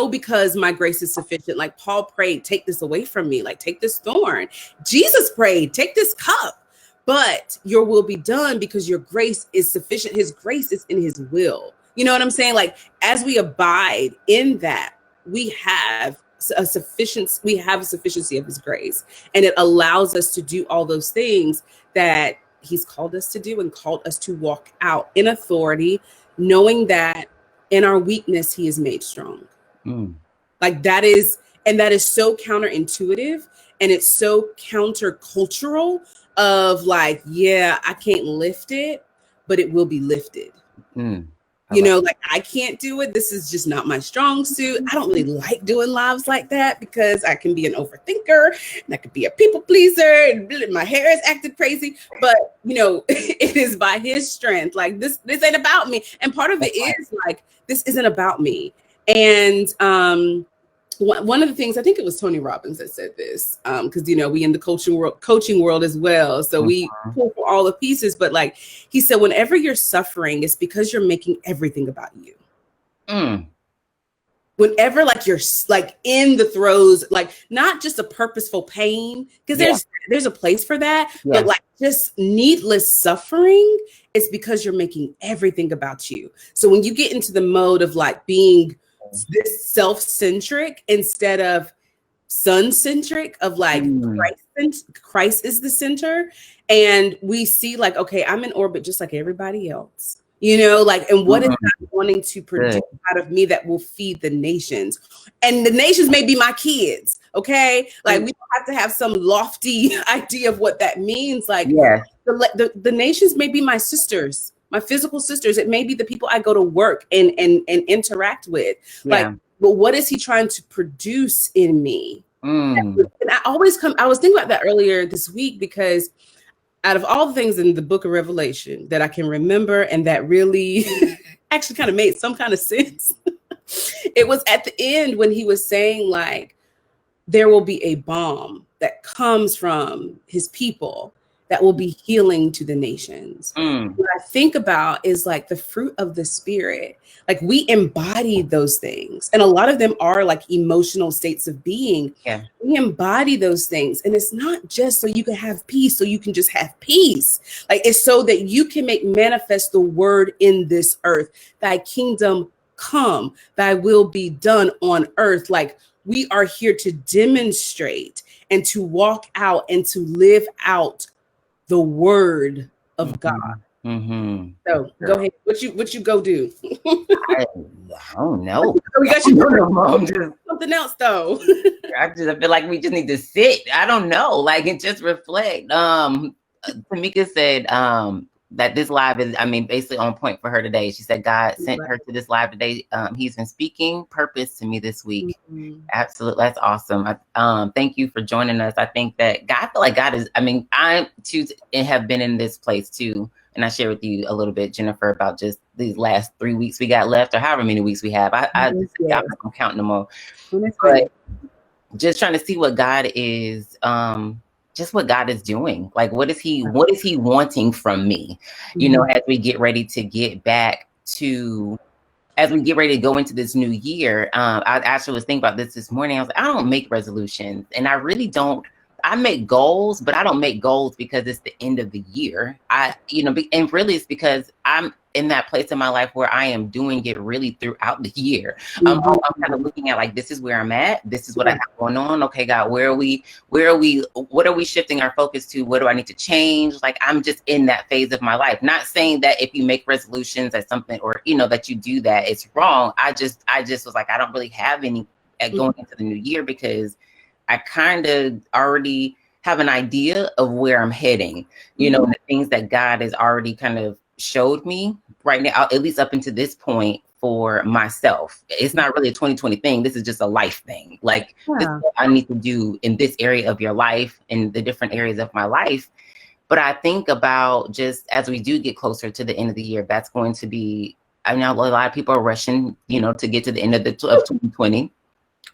because my grace is sufficient. Like Paul prayed, take this away from me, like take this thorn. Jesus prayed, take this cup, but your will be done, because your grace is sufficient. His grace is in his will. You know what I'm saying? Like, as we abide in that, we have a sufficiency of his grace, and it allows us to do all those things that he's called us to do and called us to walk out in authority, knowing that in our weakness, he is made strong. Like that is so counterintuitive, and it's so countercultural of like, yeah, I can't lift it, but it will be lifted. Like, I can't do it. This is just not my strong suit. I don't really like doing lives like that, because I can be an overthinker and I could be a people pleaser, and my hair is acted crazy. But, it is by his strength. Like, this ain't about me. And part of it is like, this isn't about me. And one of the things, I think it was Tony Robbins that said this, because we in the coaching world as well, so we pull for all the pieces. But like he said, whenever you're suffering, it's because you're making everything about you. Whenever like you're like in the throes, like not just a purposeful pain, because there's a place for that, but like just needless suffering, it's because you're making everything about you. So when you get into the mode of like being this self-centric instead of son-centric, of like Christ is the center, and we see like, okay, I'm in orbit just like everybody else, like, and what is God wanting to produce out of me that will feed the nations? And the nations may be my kids, okay? Like, we don't have to have some lofty idea of what that means. Like, the nations may be my sisters, my physical sisters. It may be the people I go to work and interact with. Like, but what is he trying to produce in me? And I was thinking about that earlier this week, because out of all the things in the book of Revelation that I can remember and that really actually kind of made some kind of sense, it was at the end when he was saying like, there will be a balm that comes from his people that will be healing to the nations. What I think about is like the fruit of the Spirit. Like, we embody those things. And a lot of them are like emotional states of being. We embody those things. And it's not just so you can have peace, so you can just have peace. Like, it's so that you can make manifest the word in this earth. Thy kingdom come, thy will be done on earth. Like, we are here to demonstrate and to walk out and to live out the word of God. Mm-hmm. So go ahead. What you go do? I don't know. We got you I'm just, something else though. I feel like we just need to sit. I don't know, like, and just reflect. Tamika said that this live is, I mean, basically on point for her today. She said God sent her to this live today. He's been speaking purpose to me this week. Mm-hmm. Absolutely, that's awesome. Thank you for joining us. I think that God, I feel like God is. I mean, I too have been in this place too, and I share with you a little bit, Jennifer, about just these last 3 weeks we got left, or however many weeks we have. I'm counting them all, but just trying to see what God is. Just what God is doing. Like, what is he wanting from me? You know, as we get ready to get back to, as we get ready to go into this new year. I actually was thinking about this morning. I was like, I don't make resolutions, and I really don't. I make goals, but I don't make goals because it's the end of the year. And really it's because I'm in that place in my life where I am doing it really throughout the year. I'm kind of looking at, like, this is where I'm at. This is what I have going on. Okay, God, what are we shifting our focus to? What do I need to change? Like, I'm just in that phase of my life. Not saying that if you make resolutions at something, or, that you do that, it's wrong. I just was like, I don't really have any going into the new year, because I kind of already have an idea of where I'm heading, the things that God has already kind of showed me right now, at least up until this point, for myself. It's not really a 2020 thing. This is just a life thing. Like, this is what I need to do in this area of your life, in the different areas of my life. But I think about, just as we do get closer to the end of the year, that's going to be, I know a lot of people are rushing, to get to the end of 2020.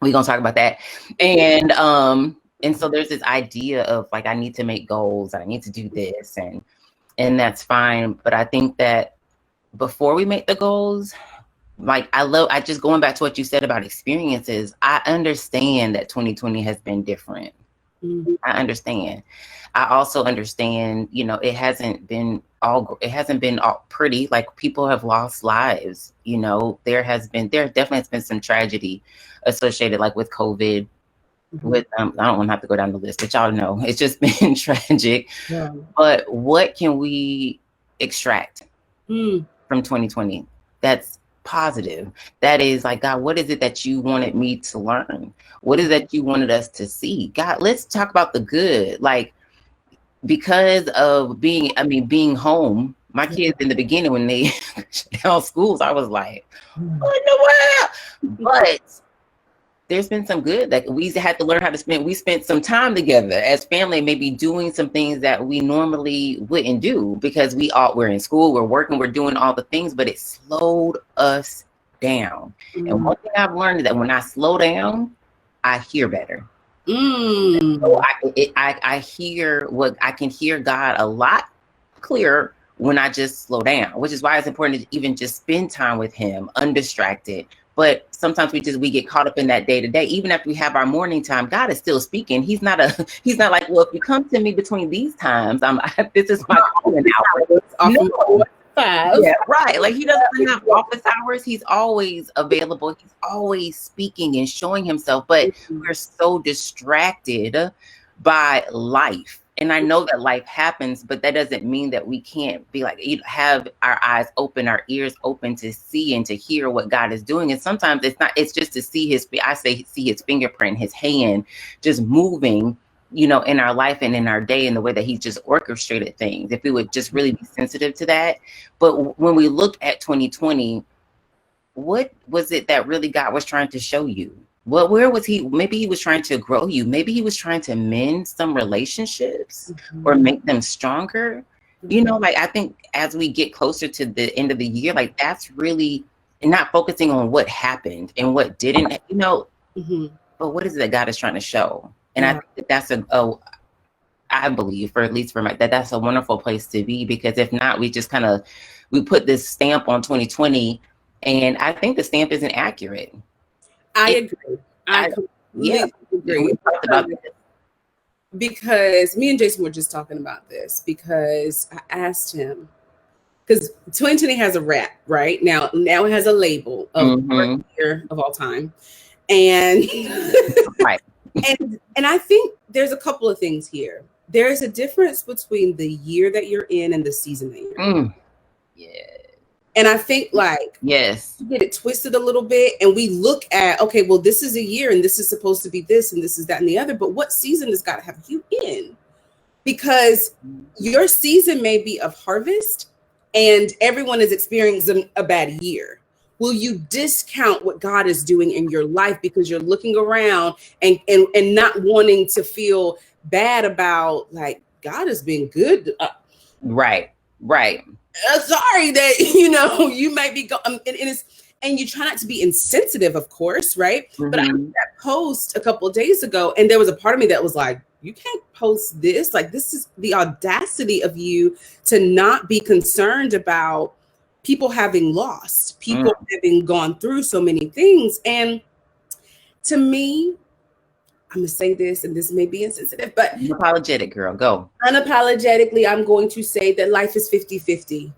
We're going to talk about that. And so there's this idea of, like, I need to make goals. I need to do this, and that's fine. But I think that before we make the goals, like, I just going back to what you said about experiences. I understand that 2020 has been different. I understand. I also understand, it hasn't been all pretty. Like, people have lost lives. There definitely has been some tragedy associated, like, with COVID. With I don't want to have to go down the list, but y'all know it's just been tragic. But what can we extract from 2020 that's positive? That is, like, God, what is it that you wanted me to learn? What is it that you wanted us to see? God, let's talk about the good. Like, because of being home, my kids in the beginning, when they shut down schools, I was like, what in the world? But there's been some good that we had to learn how to spend. We spent some time together as family, maybe doing some things that we normally wouldn't do, because we're in school, we're working, we're doing all the things, but it slowed us down. And one thing I've learned is that when I slow down, I hear better. So I can hear God a lot clearer when I just slow down, which is why it's important to even just spend time with him undistracted. But sometimes we get caught up in that day to day. Even after we have our morning time, God is still speaking. He's not like, well, if you come to me between these times, this is my calling hour. No. Yeah, right. Like, he doesn't have office hours. He's always available. He's always speaking and showing himself. But we're so distracted by life. And I know that life happens, but that doesn't mean that we can't be like, have our eyes open, our ears open to see and to hear what God is doing. And sometimes it's just to see see his fingerprint, his hand just moving, in our life and in our day, in the way that he's just orchestrated things. If we would just really be sensitive to that. But when we look at 2020, what was it that really God was trying to show you? Well, where was he? Maybe he was trying to grow you. Maybe he was trying to mend some relationships or make them stronger. Like, I think as we get closer to the end of the year, like, that's really not focusing on what happened and what didn't, but what is it that God is trying to show? And I think that's I believe, for at least for that's a wonderful place to be, because if not, we just we put this stamp on 2020, and I think the stamp isn't accurate. I agree. I completely agree. We talked about this. Because me and Jason were just talking about this, because I asked him, because 2020 has a wrap, right? Now it has a label of worst year of all time. And right. And I think there's a couple of things here. There's a difference between the year that you're in and the season that you're in. Yeah. And I think like, yes, we get it twisted a little bit, and we look at, okay, well, this is a year and this is supposed to be this and this is that and the other, but what season does God have you in? Because your season may be of harvest and everyone is experiencing a bad year. Will you discount what God is doing in your life because you're looking around and not wanting to feel bad about, like, God has been good? Right. Sorry that, you know, you might be going, and you try not to be insensitive, of course, right? But I made that post a couple of days ago, and there was a part of me that was like, you can't post this. Like, this is the audacity of you to not be concerned about people having lost, people having gone through so many things. And to me, I'm going to say this, and this may be insensitive, but Unapologetic, girl, go. Unapologetically, I'm going to say that life is 50-50.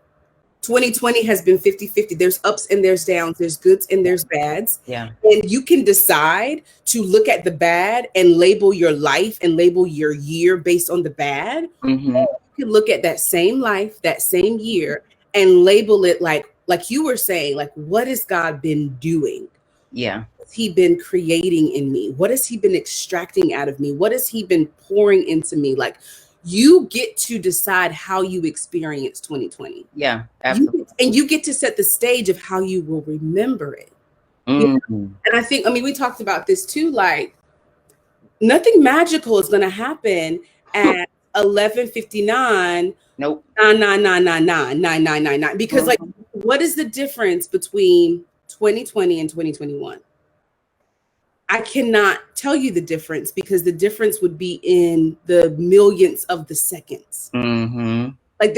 2020 has been 50-50. There's ups and there's downs. There's goods and there's bads. Yeah. And you can decide to look at the bad and label your life and label your year based on the bad. You can look at that same life, that same year, and label it like you were saying, like, what has God been doing? Yeah. What has he been creating in me? What has he been extracting out of me? What has he been pouring into me? Like, you get to decide how you experience 2020. Yeah, absolutely. And you get to set the stage of how you will remember it. You know? And I think, I mean, we talked about this too, like, nothing magical is going to happen at 11:59. Nope. 999999999. Because like, what is the difference between 2020 and 2021? I cannot tell you the difference, because the difference would be in the millionths of the seconds. Like,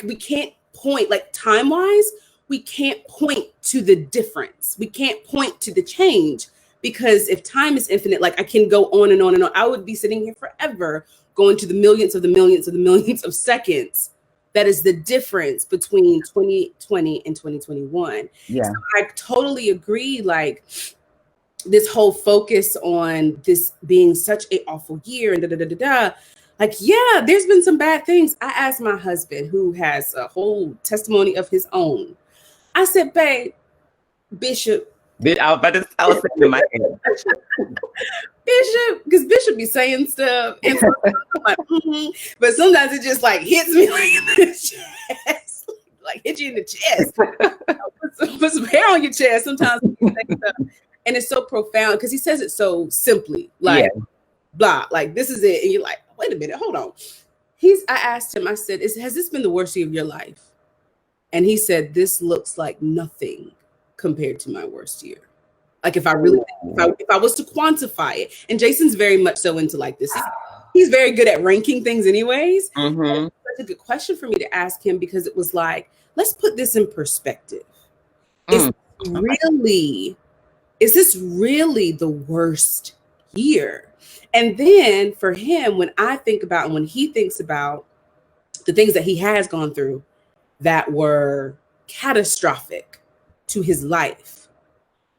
we can't point, like, time wise, we can't point to the difference. We can't point to the change, because if time is infinite, like, I can go on and on and on. I would be sitting here forever going to the millionths of the millionths of the millionths of seconds. That is the difference between 2020 and 2021. Yeah. So I totally agree. Like, this whole focus on this being such an awful year and like, yeah, there's been some bad things. I asked my husband, who has a whole testimony of his own. I said, babe, Bishop. I was saying in my head. Bishop, because Bishop be saying stuff. And so I'm like, but sometimes it just like hits me like in the chest. Like hit you in the chest. Put some hair on your chest. Sometimes you say stuff. And it's so profound because he says it so simply, like, blah, like, this is it. And you're like, wait a minute, hold on. I asked him, I said, has this been the worst year of your life? And he said, this looks like nothing compared to my worst year. Like, if I really, if I was to quantify it, and Jason's very much so into like this, he's very good at ranking things anyways. That's a good question for me to ask him, because it was like, let's put this in perspective. Is this really the worst year? And then for him, when I think about, and when he thinks about the things that he has gone through that were catastrophic to his life,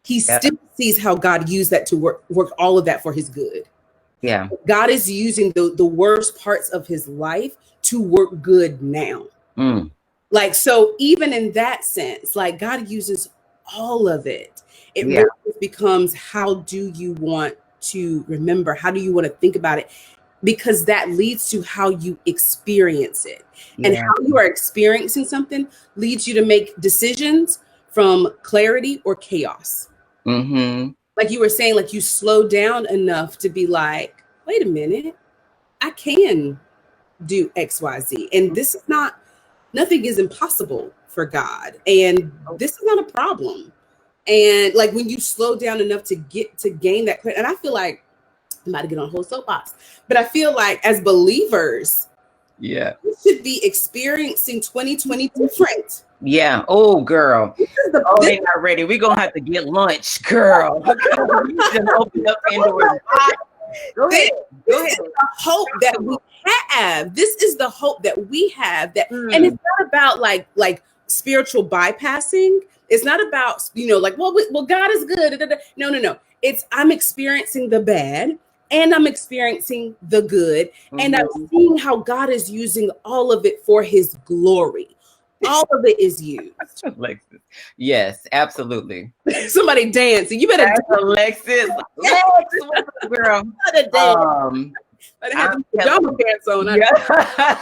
he still sees how God used that to work all of that for his good. Yeah. God is using the worst parts of his life to work good now. Like, so even in that sense, like, God uses all of it. It really becomes, how do you want to remember? How do you want to think about it? Because that leads to how you experience it. And how you are experiencing something leads you to make decisions from clarity or chaos. Like you were saying, like, you slow down enough to be like, wait a minute, I can do X, Y, Z. And this is not, nothing is impossible for God. And this is not a problem. And like, when you slow down enough to gain that credit, and I feel like, I'm about to get on a whole soapbox, but I feel like as believers, we should be experiencing 2020 different. Yeah. Oh, girl. They're not ready. We're going to have to get lunch, girl. We should open up Pandora's box. Go ahead. This is the hope that we have. This is the hope that we have. That, and it's not about like spiritual bypassing. It's not about, like, well, God is good. No. It's, I'm experiencing the bad and I'm experiencing the good. And I'm seeing how God is using all of it for his glory. all of it is used. Alexis. Yes, absolutely. Somebody dancing. You better That's Alexis. Lex, what's up, girl? dance. Better have pajama pants on. Yeah.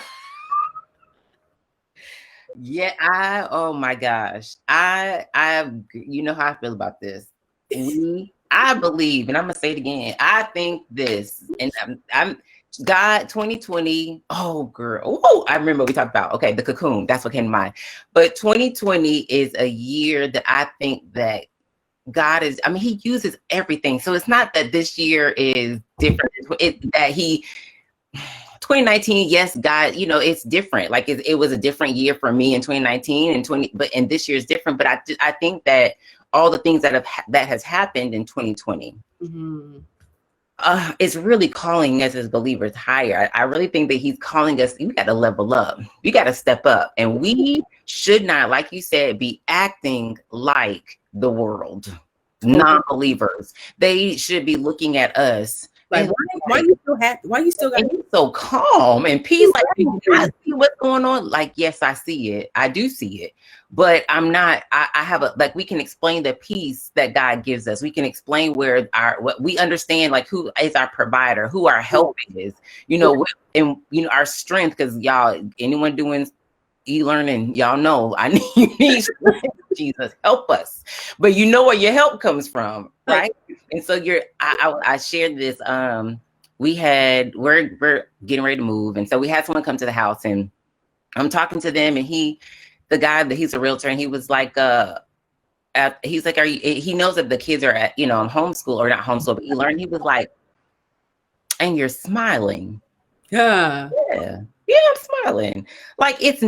Yeah, oh my gosh. You know how I feel about this. I believe, and I'm gonna say it again. I think this, and I'm God 2020. Oh girl. Oh, I remember we talked about the cocoon. That's what came to mind. But 2020 is a year that I think that God is, I mean, he uses everything. So it's not that this year is different. That he 2019, yes, God, it's different. Like it was a different year for me in 2019 and this year is different. But I think that all the things that has happened in 2020, it's really calling us as believers higher. I really think that he's calling us. You got to level up. You got to step up, and we should not, like you said, be acting like the world. Non-believers, they should be looking at us. Like, why are you so happy? Why you still got so calm and peace? Like, I see what's going on. Like, yes, I see it. I do see it, but I'm not. I have we can explain the peace that God gives us. We can explain what we understand, like who is our provider, who our help is. And our strength. Because y'all, anyone doing e-learning, y'all know I need Jesus, help us. But you know where your help comes from, right? And so I shared this. We're getting ready to move, and so we had someone come to the house, and I'm talking to them, and he's a realtor, and he was like, he's like, he knows that the kids are at, on homeschool or not homeschool, but e-learn. He was like, and you're smiling. Yeah, I'm smiling. Like it's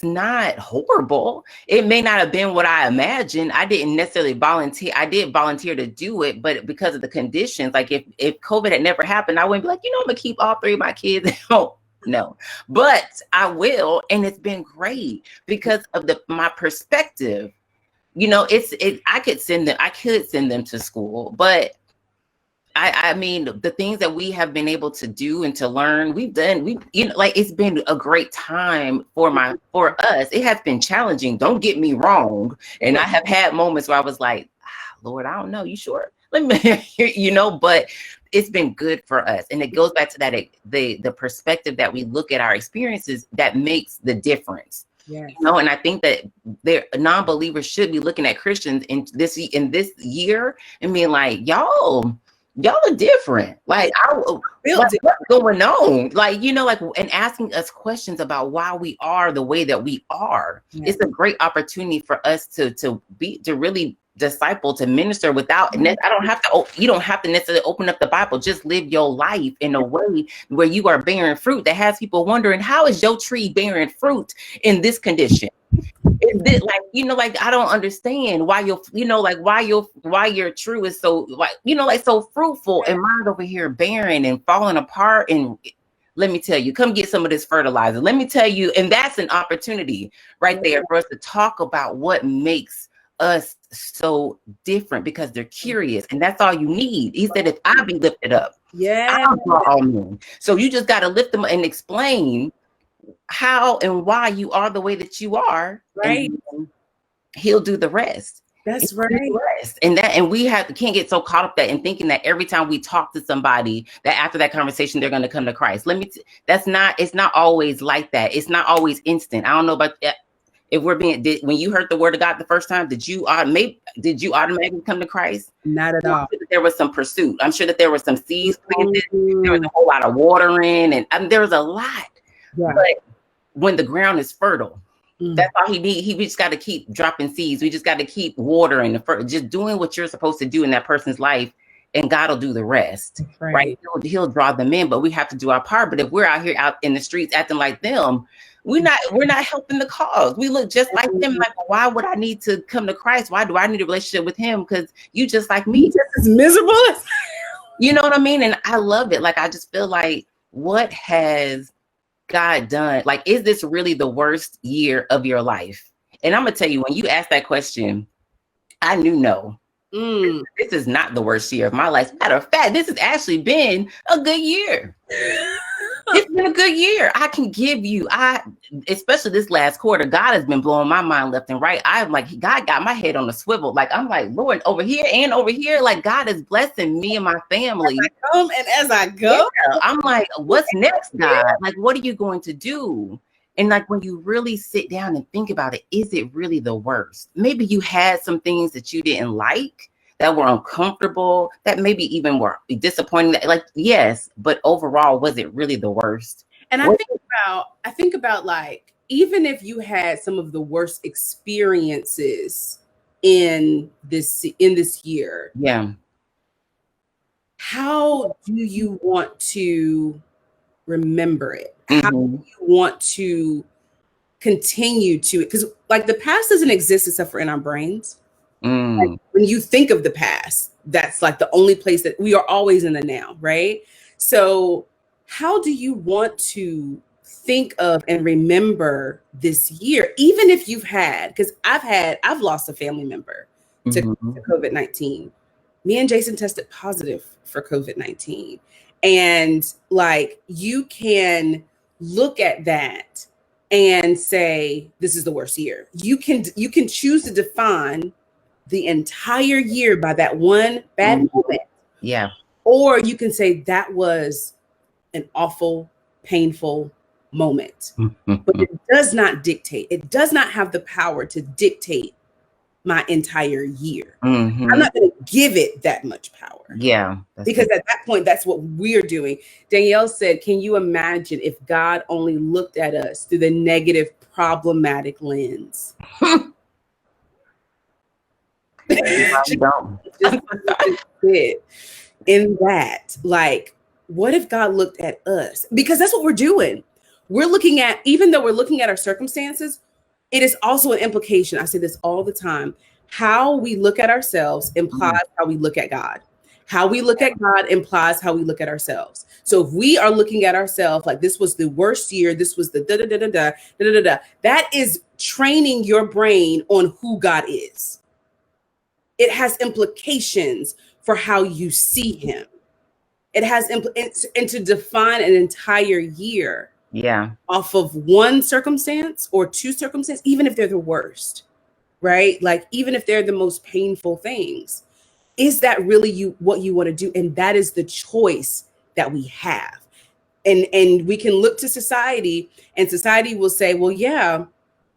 not horrible. It may not have been what I imagined. I didn't necessarily volunteer. I did volunteer to do it, but because of the conditions, like if COVID had never happened, I wouldn't be like, I'm gonna keep all three of my kids at home. No, but I will. And it's been great because of my perspective. I could send them to school, but I mean, the things that we have been able to do and to learn, it's been a great time for us. It has been challenging. Don't get me wrong. And I have had moments where I was like, Lord, I don't know. You sure? Let me, but it's been good for us. And it goes back to that, the perspective that we look at our experiences that makes the difference. Yes. And I think that non-believers should be looking at Christians in this year and being like, y'all are different. Like, what's going on? Like, and asking us questions about why we are the way that we are. Yeah. It's a great opportunity for us to really disciple, to minister without, you don't have to necessarily open up the Bible. Just live your life in a way where you are bearing fruit that has people wondering, how is your tree bearing fruit in this condition? Is it like, I don't understand why why your true is so so fruitful, and mine's over here barren and falling apart. And let me tell you, come get some of this fertilizer. Let me tell you, and that's an opportunity right there for us to talk about what makes us so different, because they're curious, and that's all you need. He said, if I be lifted up, I'll draw all men. So you just got to lift them and explain how and why you are the way that you are, right? And he'll do the rest. That's right. And we can't get so caught up in thinking that every time we talk to somebody, that after that conversation they're going to come to Christ. It's not always like that. It's not always instant. I don't know about that. If we're when you heard the word of God the first time, did you automatically come to Christ? Not at all. There was some pursuit. I'm sure that there were some seeds planted. There was a whole lot of watering, and there was a lot. Yeah. But when the ground is fertile, that's all he needs. We just got to keep dropping seeds. We just got to keep watering, just doing what you're supposed to do in that person's life, and God will do the rest. Right? He'll draw them in, but we have to do our part. But if we're out in the streets acting like them, we're not helping the cause. We look just like them. Like, why would I need to come to Christ? Why do I need a relationship with him? Because you just like me, just as miserable as you know what I mean? And I love it. Like, I just feel like, what has God done? Like, is this really the worst year of your life? And I'm gonna tell you, when you asked that question, I knew no. This is not the worst year of my life. Matter of fact, this has actually been a good year. It's been a good year. I can give you, especially this last quarter, God has been blowing my mind left and right. I'm like, God got my head on a swivel. Like, I'm like, Lord, over here and over here, like God is blessing me and my family. As I come and as I go. Yeah. I'm like, what's next, God? Like, what are you going to do? And like, when you really sit down and think about it, is it really the worst? Maybe you had some things that you didn't like, that were uncomfortable, that maybe even were disappointing. Like, yes, but overall, was it really the worst? And I think about like, even if you had some of the worst experiences in this year, Yeah. how do you want to remember it? How do you want to continue to, because like the past doesn't exist except for in our brains. Like, when you think of the past, that's like the only place that we are always in the now, right? So how do you want to think of and remember this year, even if you've had, because I've lost a family member to COVID-19. Me and Jason tested positive for COVID-19. And like, you can look at that and say, this is the worst year. You can choose to define the entire year by that one bad moment. Yeah. Or you can say that was an awful, painful moment. But it does not dictate. It does not have the power to dictate my entire year. I'm not going to give it that much power. Yeah. Because at that point, that's what we're doing. Danielle said, can you imagine if God only looked at us through the negative, problematic lens? In that, like, what if God looked at us? Because that's what we're doing. We're looking at, even though we're looking at our circumstances, it is also an implication. I say this all the time. How we look at ourselves implies how we look at God. How we look at God implies how we look at ourselves. So if we are looking at ourselves like this was the worst year, this was the da-da-da-da-da, that is training your brain on who God is. It has implications for how you see him. It has and to define an entire year off of one circumstance or two circumstances, even if they're the worst, right? Like, even if they're the most painful things, is that really what you want to do? And that is the choice that we have. And we can look to society, and society will say, well, yeah,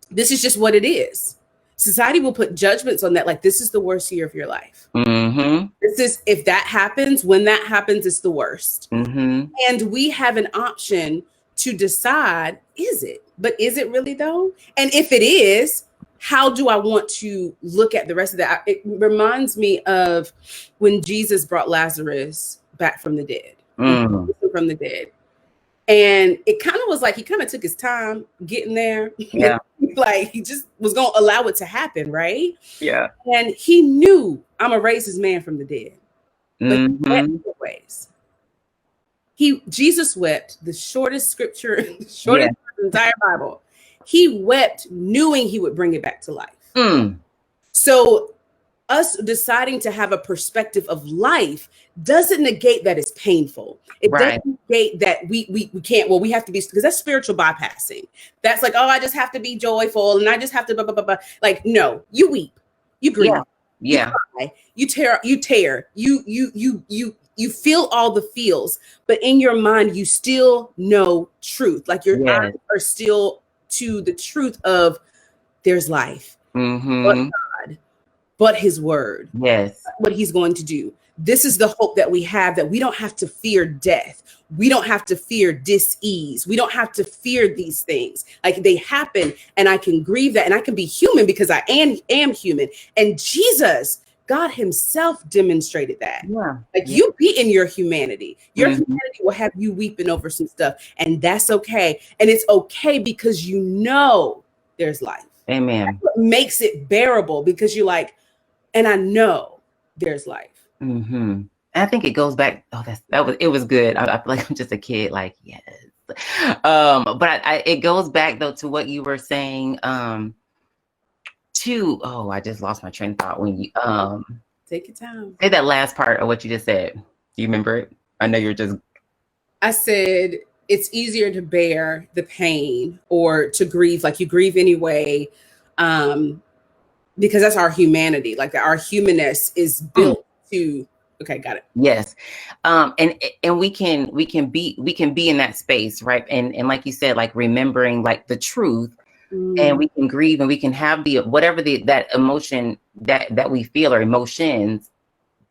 this is just what it is. Society will put judgments on that, like, this is the worst year of your life. This is, if that happens, when that happens, it's the worst. And we have an option to decide, is it? But is it really though? And if it is, how do I want to look at the rest of that? It reminds me of when Jesus brought Lazarus back from the dead. From the dead. And it kind of was like he kind of took his time getting there. Yeah. Like, he just was going to allow it to happen, right? Yeah. And he knew, I'm going to raise this man from the dead. But he wept ways. Jesus wept, the shortest scripture, the shortest in the entire Bible. He wept knowing he would bring it back to life. So us deciding to have a perspective of life doesn't negate that it's painful. It doesn't negate that we can't, well, we have to be, because that's spiritual bypassing. That's like, oh, I just have to be joyful and I just have to blah, blah, blah, blah. Like, no, you weep, you grieve, you cry, you tear, you feel all the feels, but in your mind, you still know truth. Like, your eyes are still to the truth of there's life, but God, but his word, what he's going to do. This is the hope that we have, that we don't have to fear death. We don't have to fear dis-ease. We don't have to fear these things. Like, they happen, and I can grieve that, and I can be human because I am human. And Jesus, God himself, demonstrated that. Like, you be in your humanity. Your humanity will have you weeping over some stuff, and that's okay. And it's okay because you know there's life. Amen. That's what makes it bearable, because you're like, and I know there's life. I think it goes back. Oh, it was good. I feel like I'm just a kid. Like, yes. But it goes back though to what you were saying. I just lost my train of thought when you take your time. Say that last part of what you just said. Do you remember it? I know you're just. I said it's easier to bear the pain or to grieve, like you grieve anyway, because that's our humanity. Like our humanness is built to. Okay, got it. Yes. And we can be in that space, right? And like you said, like remembering like the truth, and we can grieve and we can have the whatever that emotion that we feel or emotions,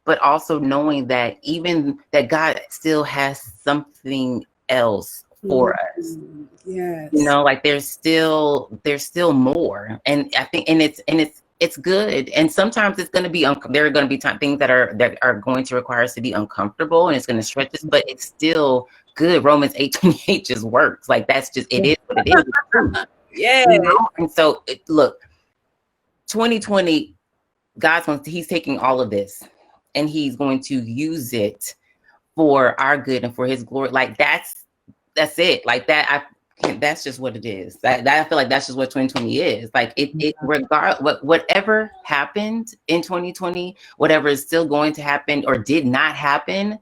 but also knowing that even that God still has something else for us. Yes. You know, like there's still more. And I think it's good. And sometimes it's going to be there are going to be things that are going to require us to be uncomfortable, and it's going to stretch us, but it's still good. Romans 8:28 just works. Like that's just it is what it is. Yeah. You know? And so look, 2020, he's taking all of this and he's going to use it for our good and for his glory. Like that's it. Like that, that's just what it is. That I feel like that's just what 2020 is. Like whatever happened in 2020, whatever is still going to happen or did not happen,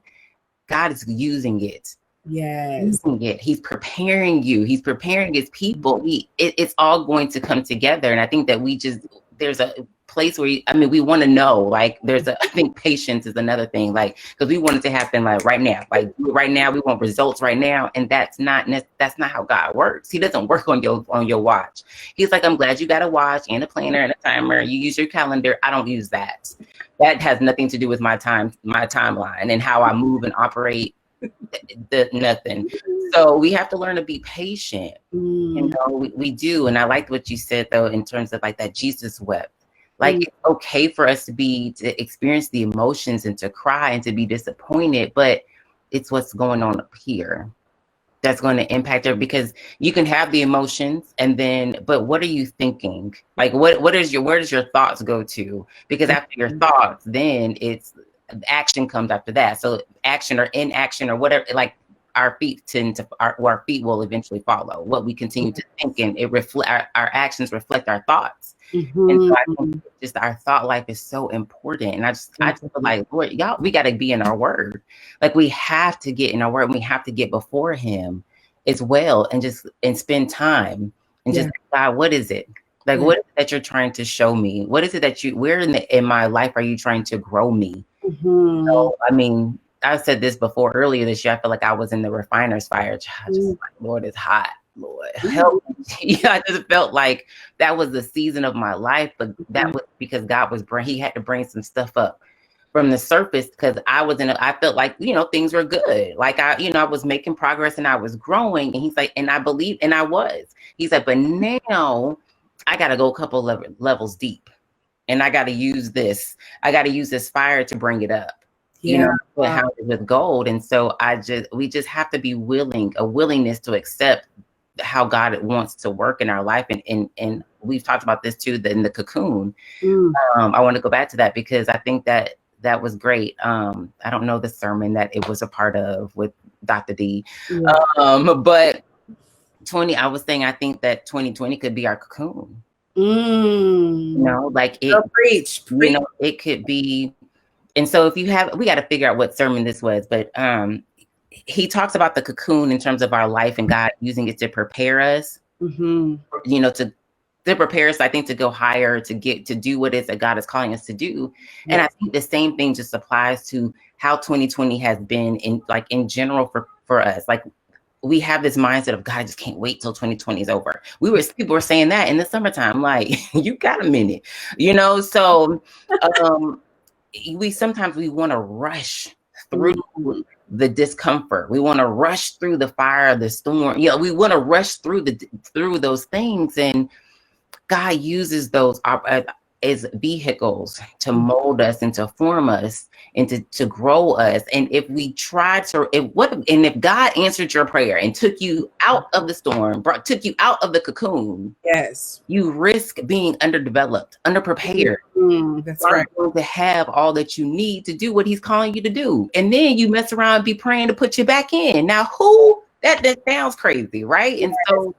God is using it. Yes. He's preparing you. He's preparing his people. It's all going to come together. And I think that there's a place where we want to know, like I think patience is another thing, like, because we want it to happen like right now, we want results right now. And that's not how God works. He doesn't work on your watch. He's like, I'm glad you got a watch and a planner and a timer. You use your calendar. I don't use that. That has nothing to do with my timeline and how I move and operate. Nothing. So we have to learn to be patient. You know, we do. And I liked what you said though, in terms of like that Jesus wept. Like it's okay for us to experience the emotions and to cry and to be disappointed, but it's what's going on up here that's going to impact her, because you can have the emotions but what are you thinking? Like where does your thoughts go to? Because after your thoughts, then it's action comes after that. So action or inaction or whatever, like our feet our feet will eventually follow what we continue to think, and our actions reflect our thoughts. And so I think just our thought life is so important. And I just feel like, Lord, y'all, we got to be in our word. Like we have to get in our word, and we have to get before him as well, and spend time and just God, what is it? Like, what is it that you're trying to show me? What is it that where in my life are you trying to grow me? So, I said this before earlier this year. I feel like I was in the refiner's fire. I just like, Lord, it's hot. Lord, help me. I just felt like that was the season of my life, but that was because God he had to bring some stuff up from the surface, because I felt like, things were good. Like I was making progress and I was growing, and he's like, and I believe, and I was, he's like, but now I got to go a couple levels deep, and I got to use this fire to bring it up. How with gold. And so we just have to be a willingness to accept how God wants to work in our life. And we've talked about this too, in the cocoon. I want to go back to that because I think that was great. I don't know the sermon that it was a part of with Dr. D. But I was saying, I think that 2020 could be our cocoon. Like it, preach. It could be. And so we got to figure out what sermon this was, but he talks about the cocoon in terms of our life and God using it to prepare us, to prepare us, I think, to go higher, to do what it is that God is calling us to do. Yeah. And I think the same thing just applies to how 2020 has been in general for us. Like we have this mindset of, God, I just can't wait till 2020 is over. People were saying that in the summertime, like, you got a minute, so we sometimes want to rush through the discomfort. We want to rush through the fire, the storm. We want to rush through those things. And God uses those as vehicles to mold us and to form us and to grow us. And if we if God answered your prayer and took you out of the storm, took you out of the cocoon, yes, you risk being underdeveloped, underprepared. That's right. Going to have all that you need to do what he's calling you to do. And then you mess around and be praying to put you back in. Now, that sounds crazy, right? Yes. And so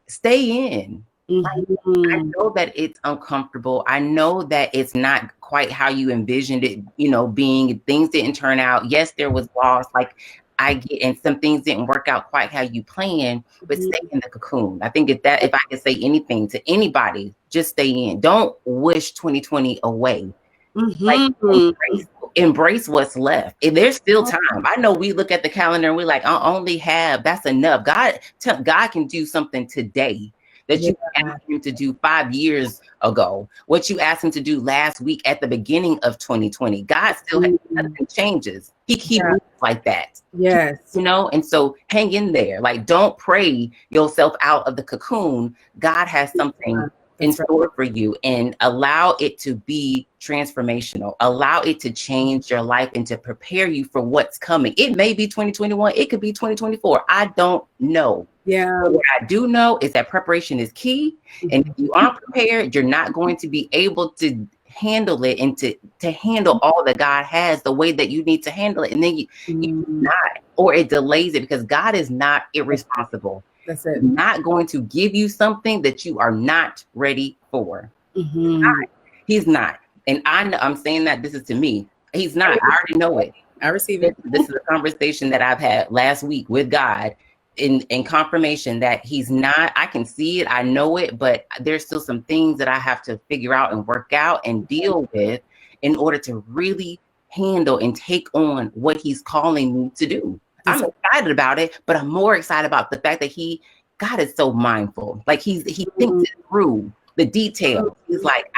stay in. I know that it's uncomfortable. I know that it's not quite how you envisioned it, being. Things didn't turn out. Yes, there was loss. Like I get, and some things didn't work out quite how you planned, but stay in the cocoon. I think if I could say anything to anybody, just stay in. Don't wish 2020 away. Like embrace what's left. And there's still time. I know we look at the calendar and we're like, I only have, that's enough. God can do something today that you asked him to do 5 years ago. What you asked him to do last week at the beginning of 2020. God still has, nothing changes. He moves like that. Yes. You know, and so hang in there. Like, don't pray yourself out of the cocoon. God has something in store for you, and allow it to be transformational. Allow it to change your life and to prepare you for what's coming. It may be 2021. It could be 2024. I don't know. Yeah. But what I do know is that preparation is key. And if you aren't prepared, you're not going to be able to handle it and to handle all that God has the way that you need to handle it. And then you not, or it delays it, because God is not irresponsible. That's it. He's not going to give you something that you are not ready for. He's not. And I'm saying that this is to me. He's not. I already know it. I receive it. This is a conversation that I've had last week with God in confirmation that he's not. I can see it. I know it. But there's still some things that I have to figure out and work out and deal with in order to really handle and take on what he's calling me to do. I'm excited about it, but I'm more excited about the fact that God is so mindful. Like he thinks it through the details. He's like,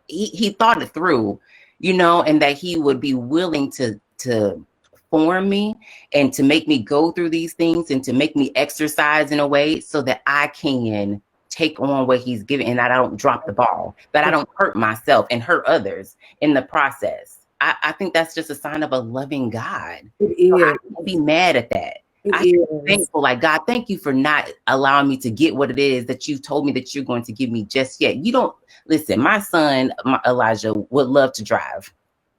he thought it through, you know, and that he would be willing to form me and to make me go through these things and to make me exercise in a way so that I can take on what he's giving and that I don't drop the ball, that I don't hurt myself and hurt others in the process. I think that's just a sign of a loving God. It is. So I can't be mad at that. I'm thankful, like, God, thank you for not allowing me to get what it is that you told me that you're going to give me just yet. You don't listen. My son, Elijah, would love to drive.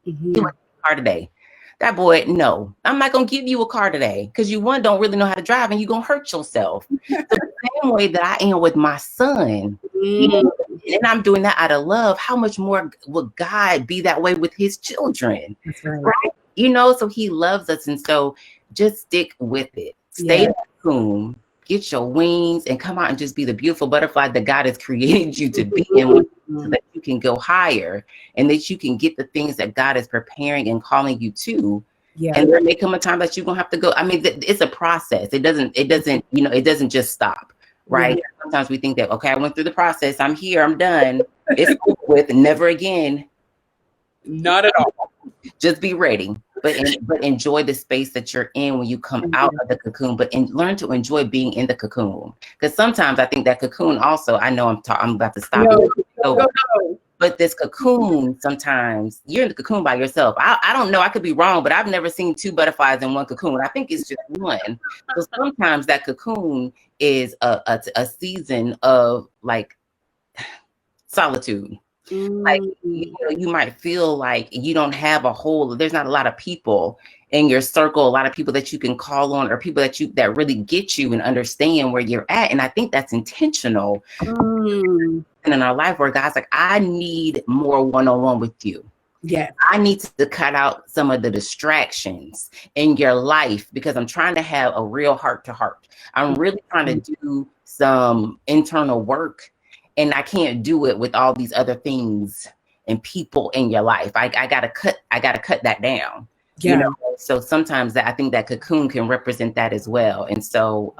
He wants a car today. That boy, no, I'm not going to give you a car today because you don't really know how to drive and you're going to hurt yourself. So the same way that I am with my son, you know, and I'm doing that out of love, how much more will God be that way with his children? That's right. Right? You know, so he loves us. And so just stick with it. Stay in the cocoon, get your wings and come out and just be the beautiful butterfly that God has created you to be in, so that you can go higher and that you can get the things that God is preparing and calling you to. Yeah. And there may come a time that you're going to have to go. I mean, it's a process. It doesn't, you know, it doesn't just stop. Right. Yeah. Sometimes we think that, okay, I went through the process. I'm here. I'm done. It's over with. Never again. Not at all. Just be ready. But enjoy the space that you're in when you come out of the cocoon, but learn to enjoy being in the cocoon. Because sometimes I think that cocoon also, I know I'm about to stop. No. But this cocoon, sometimes you're in the cocoon by yourself. I don't know. I could be wrong, but I've never seen 2 butterflies in one cocoon. I think it's just one. So sometimes that cocoon is a season of like solitude. Like, you know, you might feel like you don't have there's not a lot of people in your circle, a lot of people that you can call on, or people that really get you and understand where you're at. And I think that's intentional. And in our life where God's like, I need more one-on-one with you. Yeah, I need to cut out some of the distractions in your life because I'm trying to have a real heart-to-heart. I'm really trying to do some internal work. And I can't do it with all these other things and people in your life. I gotta cut that down. Yeah. You know? So sometimes I think that cocoon can represent that as well. And so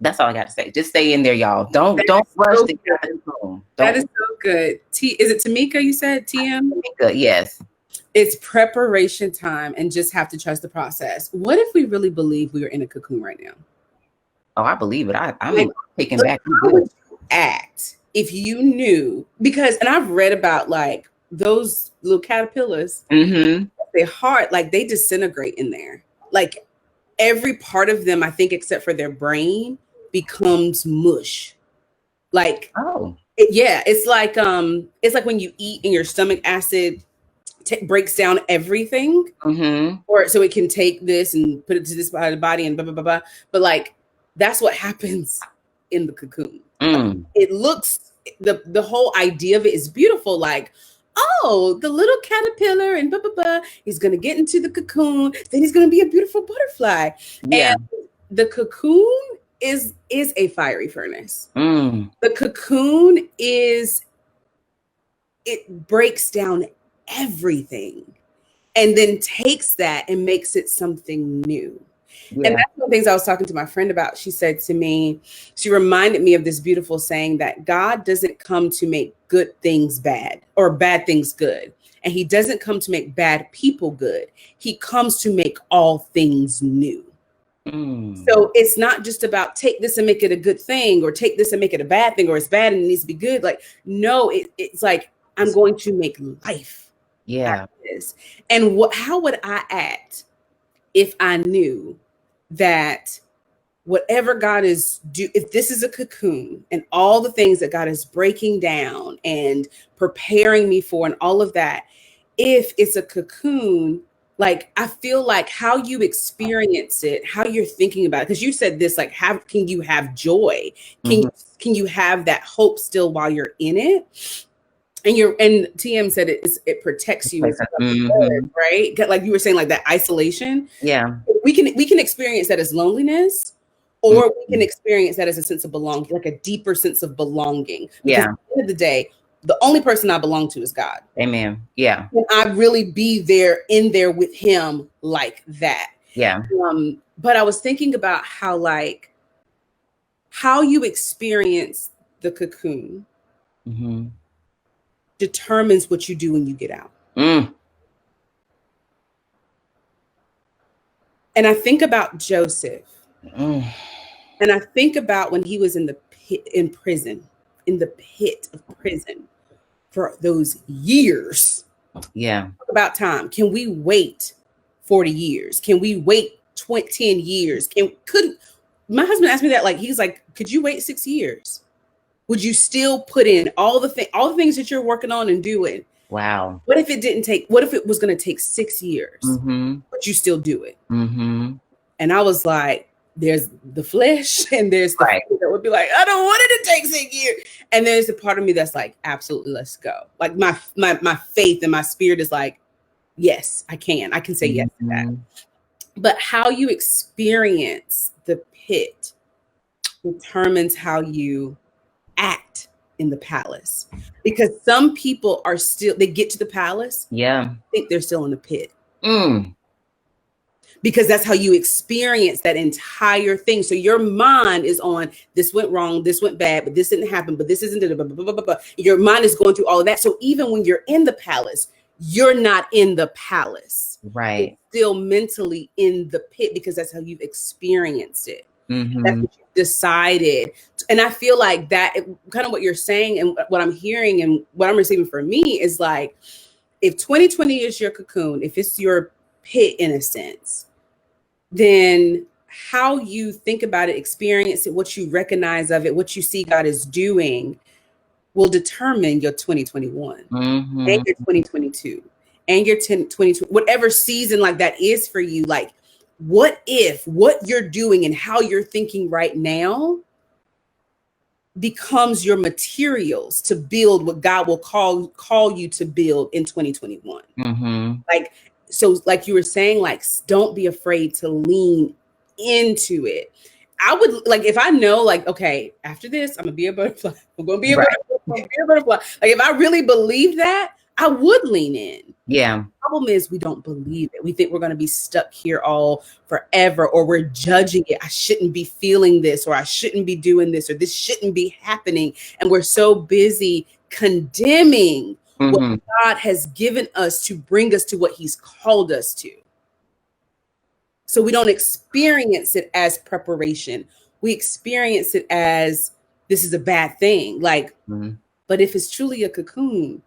that's all I got to say. Just stay in there, y'all. Don't rush to get the cocoon. That is so good. Is it Tamika? You said TM? Tamika, yes. It's preparation time and just have to trust the process. What if we really believe we are in a cocoon right now? Oh, I believe it. I'm taking back. Act if you knew, because, and I've read about like those little caterpillars, their heart, like they disintegrate in there. Like every part of them, I think, except for their brain, becomes mush. Like, it's like when you eat and your stomach acid breaks down everything, or so it can take this and put it to this part of the body and blah, blah, blah, blah. But like, that's what happens in the cocoon. It looks, the whole idea of it is beautiful. Like, oh, the little caterpillar and blah, blah, blah. He's going to get into the cocoon. Then he's going to be a beautiful butterfly. Yeah. And the cocoon is a fiery furnace. The cocoon it breaks down everything and then takes that and makes it something new. Yeah. And that's one of the things I was talking to my friend about. She said to me, she reminded me of this beautiful saying that God doesn't come to make good things bad or bad things good. And he doesn't come to make bad people good. He comes to make all things new. So it's not just about take this and make it a good thing, or take this and make it a bad thing, or it's bad and it needs to be good. Like, no, it's like, I'm going to make life. Yeah. Like this. And how would I act if I knew that whatever God is if this is a cocoon and all the things that God is breaking down and preparing me for and all of that, if it's a cocoon, like, I feel like how you experience it, how you're thinking about it, because you said this, like, can you have joy? Can you have that hope still while you're in it? And TM said it protects you, right? Like you were saying, like that isolation. Yeah, we can experience that as loneliness, or we can experience that as a sense of belonging, like a deeper sense of belonging. Because at the end of the day, the only person I belong to is God. Amen. Yeah. And I really be in there with him like that. Yeah. But I was thinking about how you experience the cocoon determines what you do when you get out. And I think about Joseph. And I think about when he was in the pit of prison for those years. Yeah. Talk about time. Can we wait 40 years? Can we wait 10 years? My husband asked me that, like, he's like, could you wait 6 years? Would you still put in all the things that you're working on and doing? Wow. What if it was going to take 6 years? Would you still do it? And I was like, there's the flesh and there's the faith that would be like, I don't want it to take 6 years. And there's a part of me that's like, absolutely, let's go. Like my faith and my spirit is like, yes, I can say yes to that. But how you experience the pit determines how you act in the palace. Because some people they get to the palace. Yeah. Think they're still in the pit. Because that's how you experience that entire thing. So your mind is on, this went wrong, this went bad, but this didn't happen, but this isn't, blah, blah, blah, blah, blah. Your mind is going through all of that. So even when you're in the palace, you're not in the palace. Right. You're still mentally in the pit because that's how you've experienced it. That's what you decided. And I feel like that kind of what you're saying and what I'm hearing and what I'm receiving for me is like, if 2020 is your cocoon, if it's your pit in a sense, then how you think about it, experience it, what you recognize of it, what you see God is doing will determine your 2021 and your 2022 and your 2020, whatever season like that is for you. Like, what if what you're doing and how you're thinking right now becomes your materials to build what God will call you to build in 2021? So like you were saying, like, don't be afraid to lean into it. I would, like, if I know, like, okay, after this, I'm gonna be a butterfly. I'm gonna be a butterfly. Like, if I really believe that, I would lean in. Yeah. The problem is we don't believe it. We think we're gonna be stuck here all forever, or we're judging it. I shouldn't be feeling this, or I shouldn't be doing this, or this shouldn't be happening. And we're so busy condemning what God has given us to bring us to what he's called us to. So we don't experience it as preparation. We experience it as this is a bad thing. Like, but if it's truly a cocoon,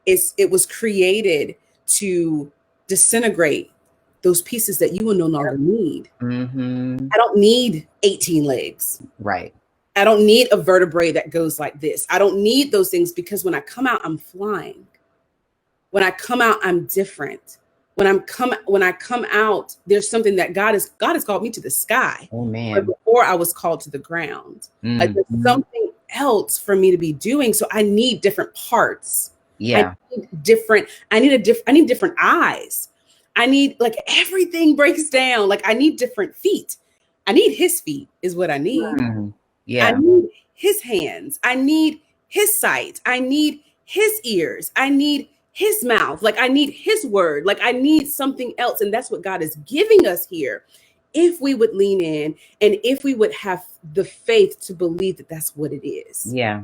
it was created to disintegrate those pieces that you will no longer need. I don't need 18 legs. Right. I don't need a vertebrae that goes like this. I don't need those things, because when I come out, I'm flying. When I come out, I'm different. When I come out, there's something that God has called me to the sky. Oh man. But before I was called to the ground. Like, there's something else for me to be doing. So I need different parts. Yeah. I need different eyes. I need, like, everything breaks down. Like, I need different feet. I need his feet is what I need. I Yeah. need his hands. I need his sight. I need his ears. I need his mouth. Like, I need his word. Like, I need something else. And that's what God is giving us here. If we would lean in and if we would have the faith to believe that that's what it is. Yeah.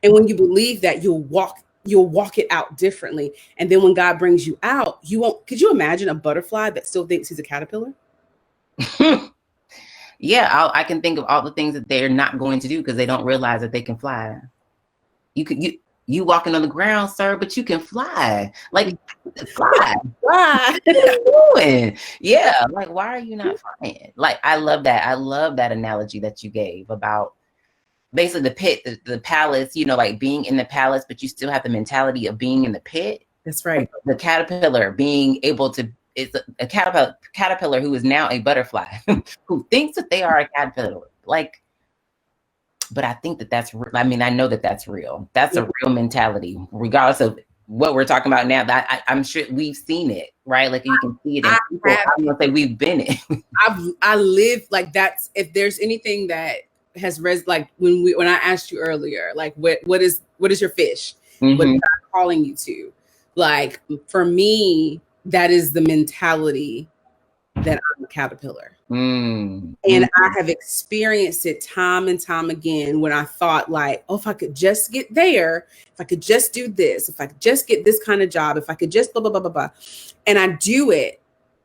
And when you believe that, you'll walk it out differently. And then when God brings you out, you won't. Could you imagine a butterfly that still thinks he's a caterpillar? Yeah, I can think of all the things that they're not going to do because they don't realize that they can fly. You walking on the ground, sir, but you can fly. Like, fly. Fly. What are you doing? Yeah, like, why are you not flying? Like, I love that. I love that analogy that you gave about basically the pit, the palace, you know, like being in the palace, but you still have the mentality of being in the pit. That's right. The caterpillar being able to, it's a caterpillar who is now a butterfly, who thinks that they are a caterpillar. Like, but I think that I mean, I know that that's real. That's a real mentality, regardless of what we're talking about now. That I'm sure we've seen it, right? Like, you can see it in people. I'm gonna say we've been it. I live like that's, if there's anything that has like when I asked you earlier, like what is your fish? What is God calling you to? Like, for me, that is the mentality that I'm a caterpillar. And I have experienced it time and time again when I thought, like, oh, if I could just get there, if I could just do this, if I could just get this kind of job, if I could just blah, blah, blah, blah, blah. And I do it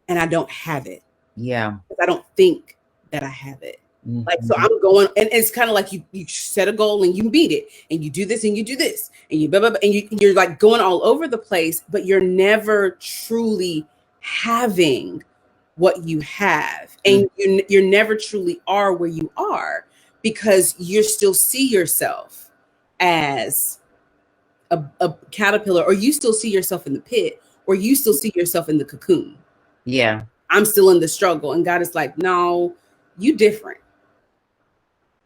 and I don't have it. Yeah. I don't think that I have it. Like, so I'm going, and it's kind of like you set a goal and you meet it, and you do this and you do this, and you blah, blah, blah, and you're like going all over the place, but you're never truly having what you have, and you never truly are where you are because you still see yourself as a caterpillar, or you still see yourself in the pit, or you still see yourself in the cocoon. Yeah. I'm still in the struggle, and God is like, no, you different.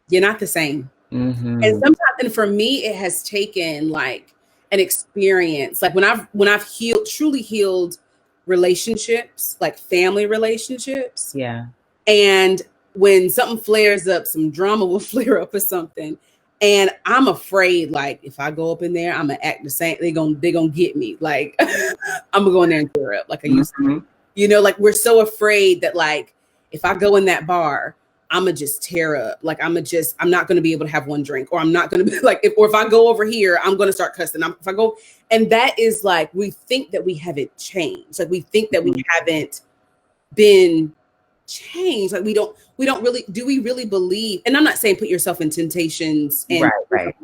You're not the same. And sometimes, and for me, it has taken like an experience, like when I've truly healed relationships, like family relationships. Yeah. And when something flares up, some drama will flare up or something. And I'm afraid, like, if I go up in there, I'm gonna act the same. They're gonna get me. Like, I'm gonna go in there and tear up like I used to. You know, like, we're so afraid that, like, if I go in that bar, I'm gonna just tear up. Like, I'm not gonna be able to have one drink, or I'm not gonna be like, if I go over here, I'm gonna start cussing. If I go, and that is like, we think that we haven't changed. Like, we think that we haven't been changed. Like, we don't really, do we really believe? And I'm not saying put yourself in temptations and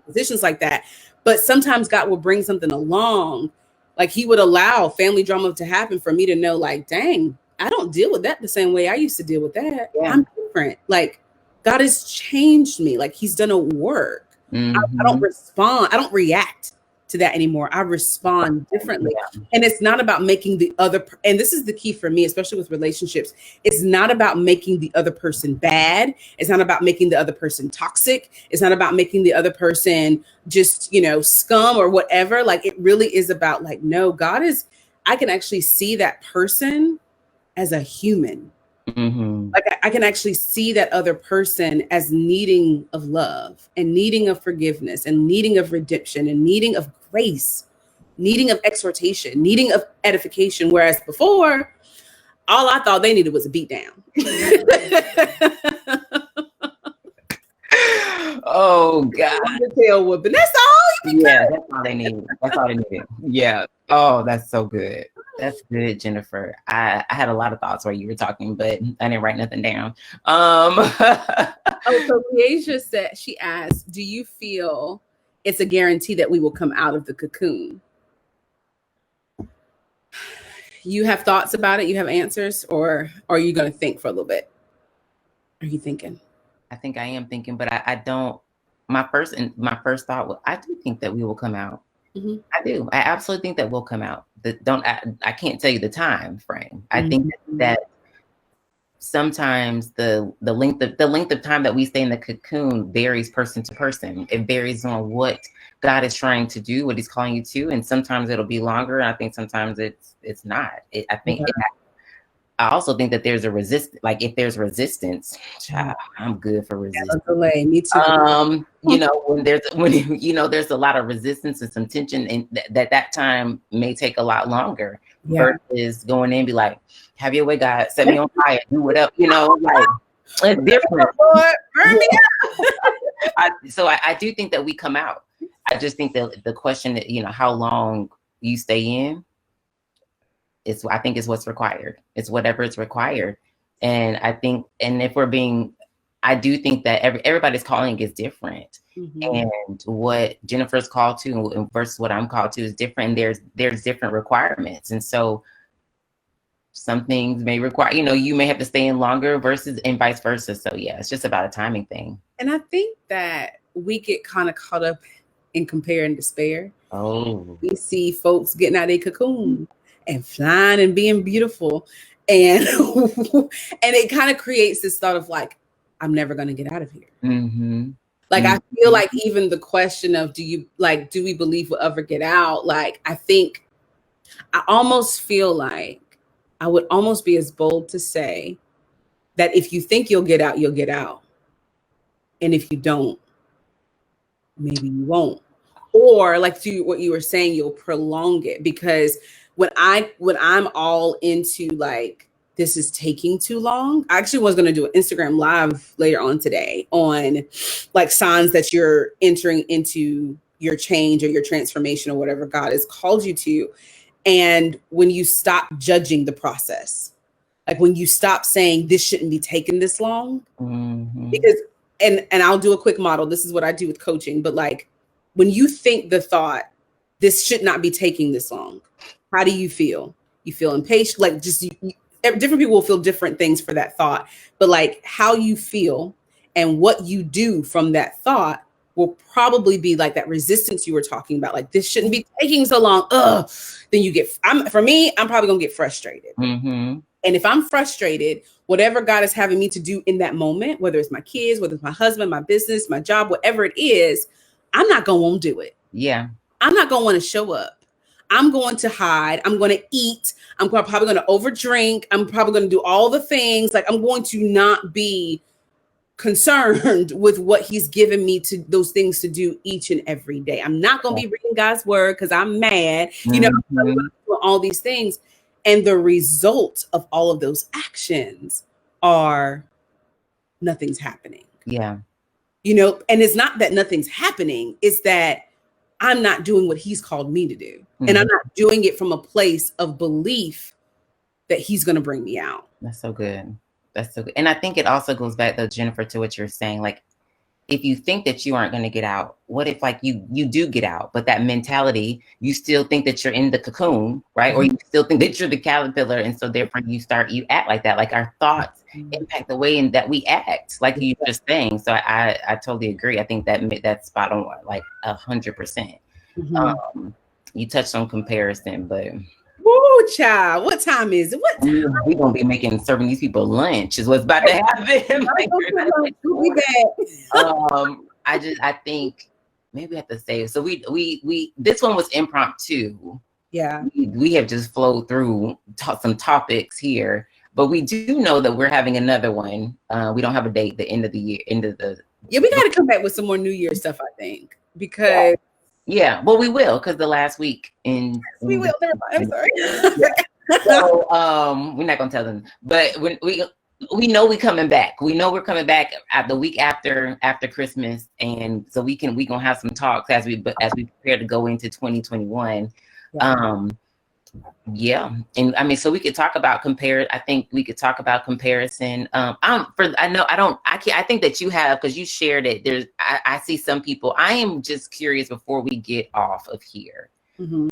positions like that, but sometimes God will bring something along. Like, he would allow family drama to happen for me to know, like, dang, I don't deal with that the same way I used to deal with that. Yeah. I'm different. Like, God has changed me. Like, he's done a work. I don't respond. I don't react to that anymore. I respond differently. Yeah. And it's not about making the other, and this is the key for me, especially with relationships. It's not about making the other person bad. It's not about making the other person toxic. It's not about making the other person just, scum or whatever. Like, it really is about, like, no, I can actually see that person as a human. Like, I can actually see that other person as needing of love and needing of forgiveness and needing of redemption and needing of grace, needing of exhortation, needing of edification. Whereas before, all I thought they needed was a beat down. Oh God. Tail whooping. That's all. Yeah, that's all they need. That's all they needed. Yeah. Oh, that's so good. That's good, Jennifer. I had a lot of thoughts while you were talking, but I didn't write nothing down. So Leasia said, she asked, do you feel it's a guarantee that we will come out of the cocoon? You have thoughts about it? You have answers? Or are you going to think for a little bit? Are you thinking? I think I am thinking, but I don't. My first thought was, I do think that we will come out. I do. I absolutely think that we'll come out. I can't tell you the time frame. I think that sometimes the length of time that we stay in the cocoon varies person to person. It varies on what God is trying to do, what He's calling you to, and sometimes it'll be longer. I think sometimes it's not. I also think that there's a like if there's resistance, child, I'm good for resistance. Delay. Me too. When there's a lot of resistance and some tension, and that time may take a lot longer versus going in, be like, have your way, God, set me on fire, do whatever, like it's different. Burn me out. So I do think that we come out. I just think that the question that, how long you stay in, I think is what's required. It's whatever is required. And I think, and if I do think that everybody's calling is different. Mm-hmm. And what Jennifer's called to versus what I'm called to is different. And there's different requirements. And so some things may require, you may have to stay in longer versus and vice versa. So yeah, it's just about a timing thing. And I think that we get kind of caught up in compare and despair. Oh, we see folks getting out of their cocoon and flying and being beautiful. And it kind of creates this thought of like, I'm never going to get out of here. Mm-hmm. Like, I feel like even the question of, do we believe we'll ever get out? Like, I almost feel like I would almost be as bold to say that if you think you'll get out, you'll get out. And if you don't, maybe you won't. Or like what you were saying, you'll prolong it. Because when I'm all into like, this is taking too long. I actually was going to do an Instagram live later on today on like signs that you're entering into your change or your transformation or whatever God has called you to. And when you stop judging the process, like when you stop saying this shouldn't be taking this long, because, and I'll do a quick model. This is what I do with coaching. But like when you think the thought, this should not be taking this long, how do you feel? You feel impatient, like just different people will feel different things for that thought, but like how you feel and what you do from that thought will probably be like that resistance you were talking about. Like this shouldn't be taking so long. Then I'm probably gonna get frustrated. Mm-hmm. And if I'm frustrated, whatever God is having me to do in that moment, whether it's my kids, whether it's my husband, my business, my job, whatever it is, I'm not gonna want to do it. Yeah. I'm not gonna want to show up. I'm going to hide. I'm going to eat. I'm probably going to overdrink. I'm probably going to do all the things. Like I'm going to not be concerned with what He's given me to those things to do each and every day. I'm not going to be reading God's word because I'm mad. All these things. And the result of all of those actions are nothing's happening. Yeah. And it's not that nothing's happening. It's that I'm not doing what He's called me to do. Mm-hmm. And I'm not doing it from a place of belief that He's going to bring me out. That's so good. That's so good. And I think it also goes back though, Jennifer, to what you're saying. Like, if you think that you aren't going to get out, what if like you do get out, but that mentality, you still think that you're in the cocoon, right? Mm-hmm. Or you still think that you're the caterpillar. And so therefore you act like that. Like our thoughts impact the way in that we act, like you were just saying. So I totally agree. I think that's spot on, like 100%. Mm-hmm. You touched on comparison, but woo, child, what time is it? What time? We're gonna be serving these people lunch is what's about to happen. I think maybe I have to say, so we this one was impromptu. Yeah, we have just flowed through some topics here, but we do know that we're having another one. We don't have a date. The end of the year, we got to come back with some more New Year stuff. I think because. Yeah, well, we will, because the last week we will. Never mind. I'm sorry. So we're not gonna tell them, but when we know we're coming back. We know we're coming back at the week after Christmas, and so we gonna have some talks as we prepare to go into 2021. Yeah. And I mean, so we could talk about I think we could talk about comparison. I think that you have, because you shared it. I see some people. I am just curious before we get off of here. Mm-hmm.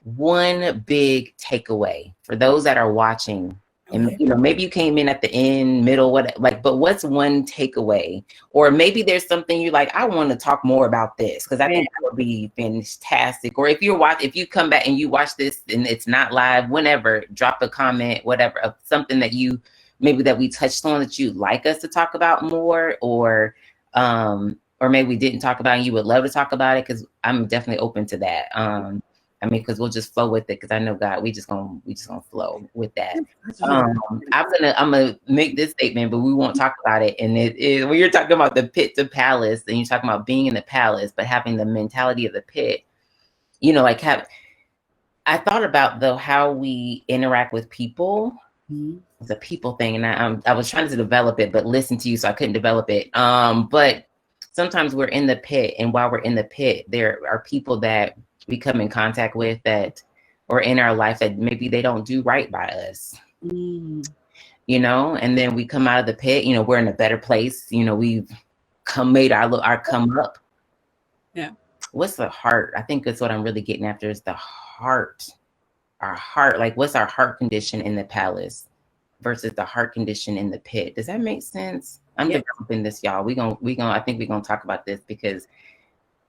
One big takeaway for those that are watching, and maybe you came in at the end, middle, but what's one takeaway? Or maybe there's something you're like, I want to talk more about this, because I think that would be fantastic. Or if you come back and you watch this and it's not live, whenever, drop a comment, whatever, of something that you maybe that we touched on that you'd like us to talk about more, or maybe we didn't talk about and you would love to talk about it? Because I'm definitely open to that. I mean, because we'll just flow with it. Because I know God, we just gonna flow with that. I'm gonna make this statement, but we won't talk about it. And it is, when you're talking about the pit to palace, and you're talking about being in the palace, but having the mentality of the pit. You know, like I thought about though how we interact with people. It's a people thing, and I was trying to develop it, but listen to you, so I couldn't develop it. But sometimes we're in the pit, and while we're in the pit, there are people that we come in contact with that, or in our life, that maybe they don't do right by us. You know, and then we come out of the pit. You know, we're in a better place. You know, we've made our come up. Yeah. What's the heart? I think that's what I'm really getting after, is the heart. Our heart, like what's our heart condition in the palace versus the heart condition in the pit? Does that make sense? I'm developing this, y'all. I think we're gonna talk about this, because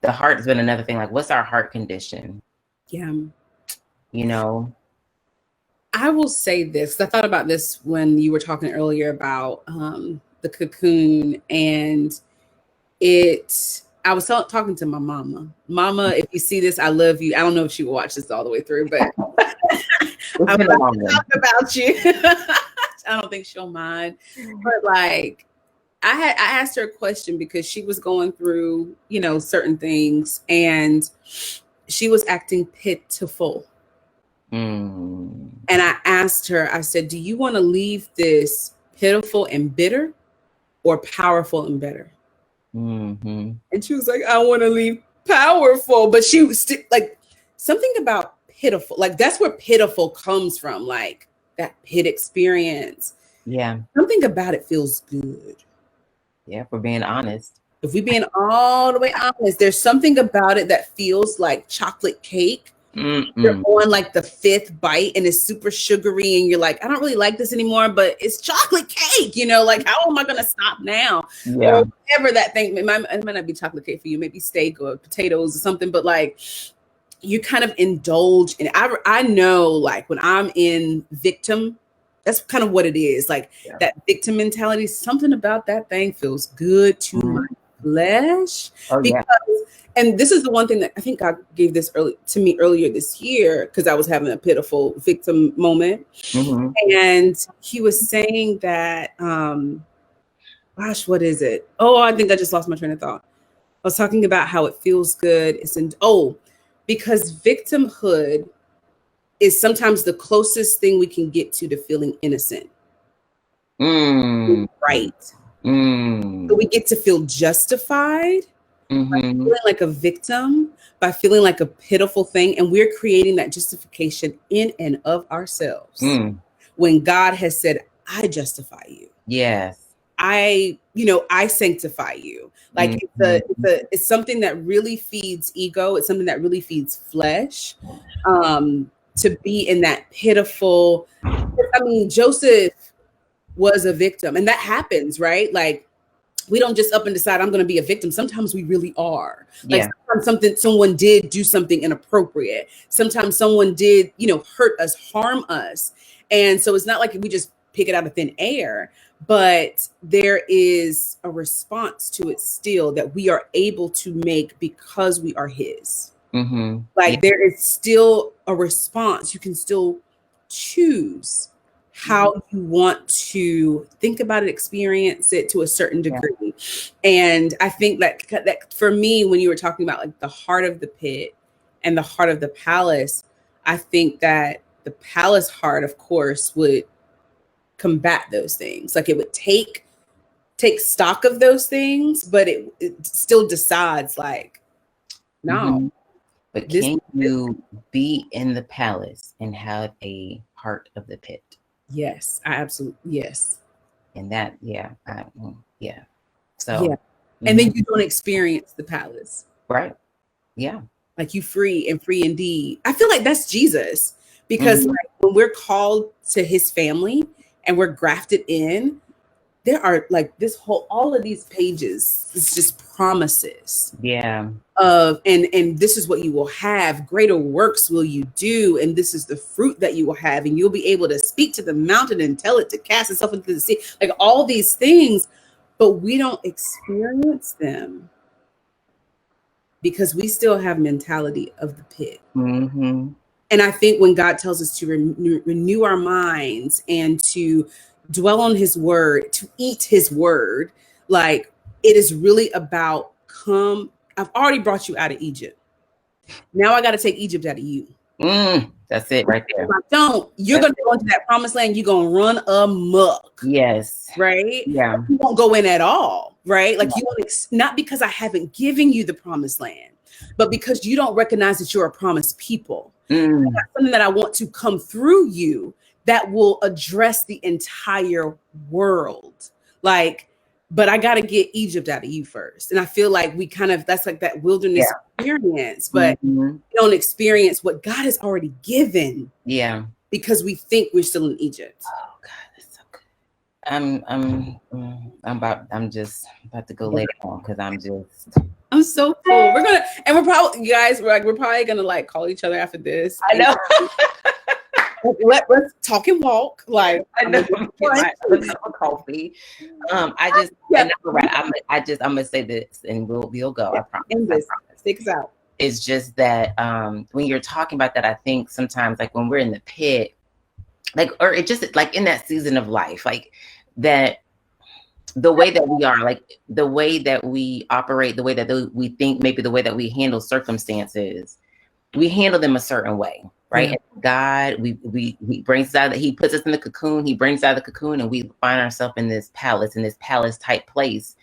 the heart has been another thing. Like, what's our heart condition? Yeah. You know, I will say this. I thought about this when you were talking earlier about the cocoon, and I was talking to my mama. Mama, if you see this, I love you. I don't know if she will watch this all the way through, but I'm about to talk about you. I don't think she'll mind. But like, I asked her a question because she was going through, you know, certain things, and she was acting pitiful. And I asked her, I said, do you want to leave this pitiful and bitter, or powerful and better? And she was like, I want to leave powerful. But she was like, something about pitiful, like that's where pitiful comes from, like that pit experience. Yeah. Something about it feels good. Yeah, if we're being honest. If we're being all the way honest, there's something about it that feels like chocolate cake. You're on like the 5th bite, and it's super sugary, and you're like, I don't really like this anymore, but it's chocolate cake, you know, like, how am I going to stop now? Yeah. Or whatever that thing, it might not be chocolate cake for you, maybe steak or potatoes or something, but like, you kind of indulge. And I know, like, when I'm in victim, that's kind of what it is. Like that victim mentality, something about that thing feels good to my flesh. And this is the one thing that I think God gave this to me earlier this year, because I was having a pitiful victim moment. And he was saying that, gosh, what is it? Oh, I think I just lost my train of thought. I was talking about how it feels good. Because victimhood is sometimes the closest thing we can get to feeling innocent. Right. So we get to feel justified by feeling like a victim, by feeling like a pitiful thing. And we're creating that justification in and of ourselves. When God has said, I justify you. Yes. I sanctify you. Like it's something that really feeds ego. It's something that really feeds flesh. To be in that pitiful. I mean, Joseph was a victim, and that happens, right? Like, we don't just up and decide I'm going to be a victim. Sometimes we really are. Like, sometimes someone did do something inappropriate. Sometimes someone did, hurt us, harm us. And so it's not like we just pick it out of thin air, but there is a response to it still that we are able to make because we are his. There is still a response. You can still choose how you want to think about it, experience it to a certain degree. And I think that for me, when you were talking about like the heart of the pit and the heart of the palace, I think that the palace heart, of course, would combat those things. Like, it would take stock of those things, but it still decides, like, no. But can you be in the palace and have a heart of the pit? Yes, I absolutely, yes. And that, So, and then you don't experience the palace. Right. Yeah. Like, you free indeed. I feel like that's Jesus, because like, when we're called to his family and we're grafted in, there are like all of these pages is just promises. Yeah. And this is what you will have. Greater works will you do, and this is the fruit that you will have, and you'll be able to speak to the mountain and tell it to cast itself into the sea. Like all these things, but we don't experience them because we still have mentality of the pit. Mm-hmm. And I think when God tells us to renew our minds and to dwell on his word, to eat his word, like it is really about I've already brought you out of Egypt. Now I got to take Egypt out of you. That's it right there. If I don't, you're going to go into that promised land. You're going to run amok. Yes. Right? Yeah. You won't go in at all. Right? Like you won't, not because I haven't given you the promised land, but because you don't recognize that you're a promised people. That's something that I want to come through you that will address the entire world. Like, but I got to get Egypt out of you first. And I feel like we kind of, that's like that wilderness experience, but we don't experience what God has already given. Yeah. Because we think we're still in Egypt. Oh God, that's so good. I'm just about to go lay down because I'm so full. We're probably, you guys, we're probably gonna like call each other after this. I know. Let's talk and walk. Like I know. I'm coffee. I'm gonna say this, and we'll go. I promise. Take us out. It's just that when you're talking about that, I think sometimes like when we're in the pit, like, or it just like in that season of life, like that. The way that we are, like the way that we operate, the way that we think, maybe the way that we handle circumstances, we handle them a certain way, right? Yeah. And God, he brings us out, he puts us in the cocoon, he brings out of the cocoon, and we find ourselves in this palace type place.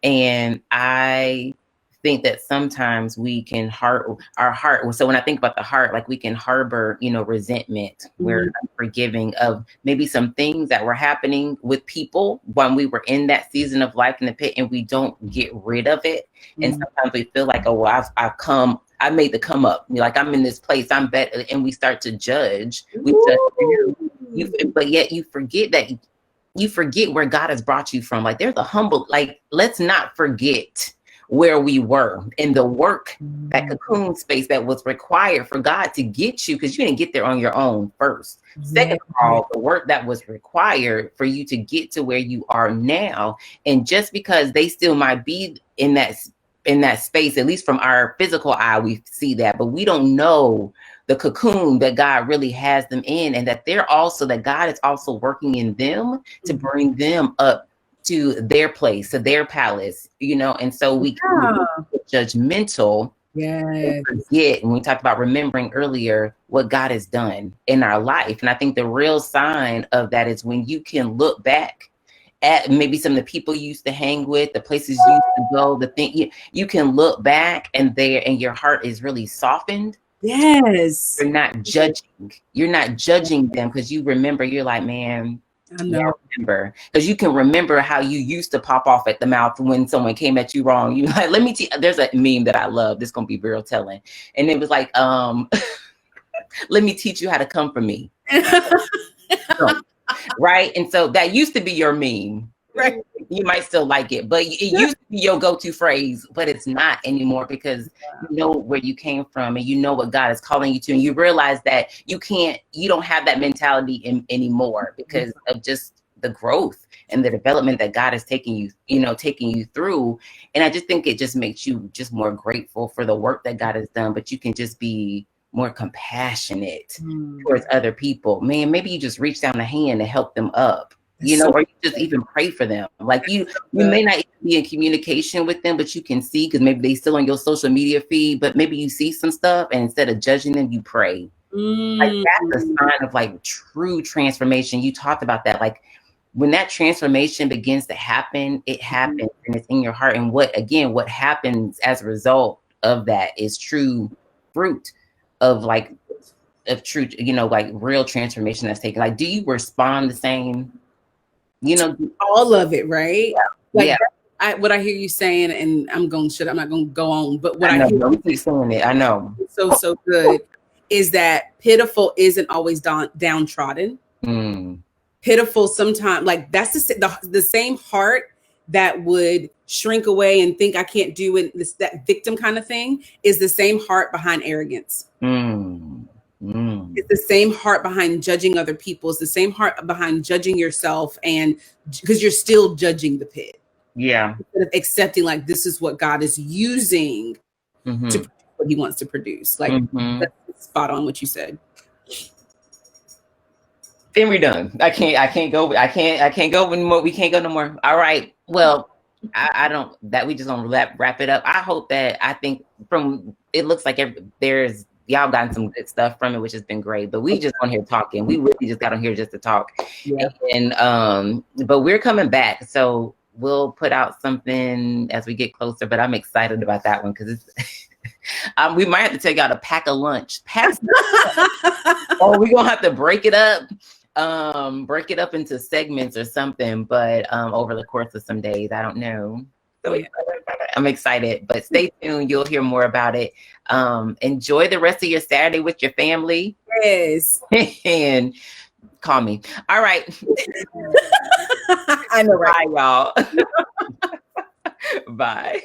And I think that sometimes we can our heart. So when I think about the heart, like we can harbor, resentment. We're unforgiving of maybe some things that were happening with people when we were in that season of life in the pit, and we don't get rid of it. And sometimes we feel like, oh, well, I made the come up. Like I'm in this place, I'm better, and we start to judge. We judge but yet you forget that. You forget where God has brought you from. Like there's a humble. Like let's not forget where we were in the work, that cocoon space that was required for God to get you, because you didn't get there on your own first. Second of all, the work that was required for you to get to where you are now. And just because they still might be in that space, at least from our physical eye, we see that, but we don't know the cocoon that God really has them in, and that that God is also working in them to bring them up to their place, to their palace, and so we can be judgmental. And forget, when we talked about remembering earlier what God has done in our life. And I think the real sign of that is when you can look back at maybe some of the people you used to hang with, the places you used to go, the thing you can look back and your heart is really softened. Yes. You're not judging them because you remember, you're like, man, I know. Remember, because you can remember how you used to pop off at the mouth when someone came at you wrong. You like, let me there's a meme that I love. This is gonna be real telling. And it was like, let me teach you how to come for me. Right. And so that used to be your meme. Right. You might still like it, but it used to be your go-to phrase, but it's not anymore, because you know where you came from and you know what God is calling you to, and you realize that you don't have that mentality anymore because of just the growth and the development that God is taking you through. And I just think it just makes you just more grateful for the work that God has done, but you can just be more compassionate towards other people. Man, maybe you just reach down a hand to help them up. Or you just even pray for them. Like you may not even be in communication with them, but you can see, because maybe they still on your social media feed, but maybe you see some stuff, and instead of judging them, you pray. Like that's a sign of like true transformation. You talked about that. Like when that transformation begins to happen, it happens and it's in your heart. And what happens as a result of that is true fruit of true, like real transformation that's taken. Like, do you respond the same? All of it, right? What I hear you saying, and I'm not going to go on, but what I hear you keep saying it, I know. So good is that pitiful isn't always downtrodden. pitiful sometimes. Like that's the same heart that would shrink away and think I can't do it. That victim kind of thing is the same heart behind arrogance. It's the same heart behind judging other people. It's the same heart behind judging yourself, and because you're still judging the pit. Yeah. Instead of accepting like this is what God is using to produce what he wants to produce. Like that's spot on what you said. Then we're done. I can't go anymore. We can't go no more. All right. Well, I don't, that we just gonna wrap it up. I think from, it looks like there's, y'all gotten some good stuff from it, which has been great, but we just on here talking. We really just got on here just to talk. Yeah. And, but we're coming back. So we'll put out something as we get closer, but I'm excited about that one because it's, we might have to take out a pack of lunch. Or we're gonna have to break it up into segments or something, but over the course of some days, I don't know. So yeah. I'm excited, but stay tuned. You'll hear more about it. Enjoy the rest of your Saturday with your family. Yes. And call me. All right. I know, right? Bye, y'all. Bye.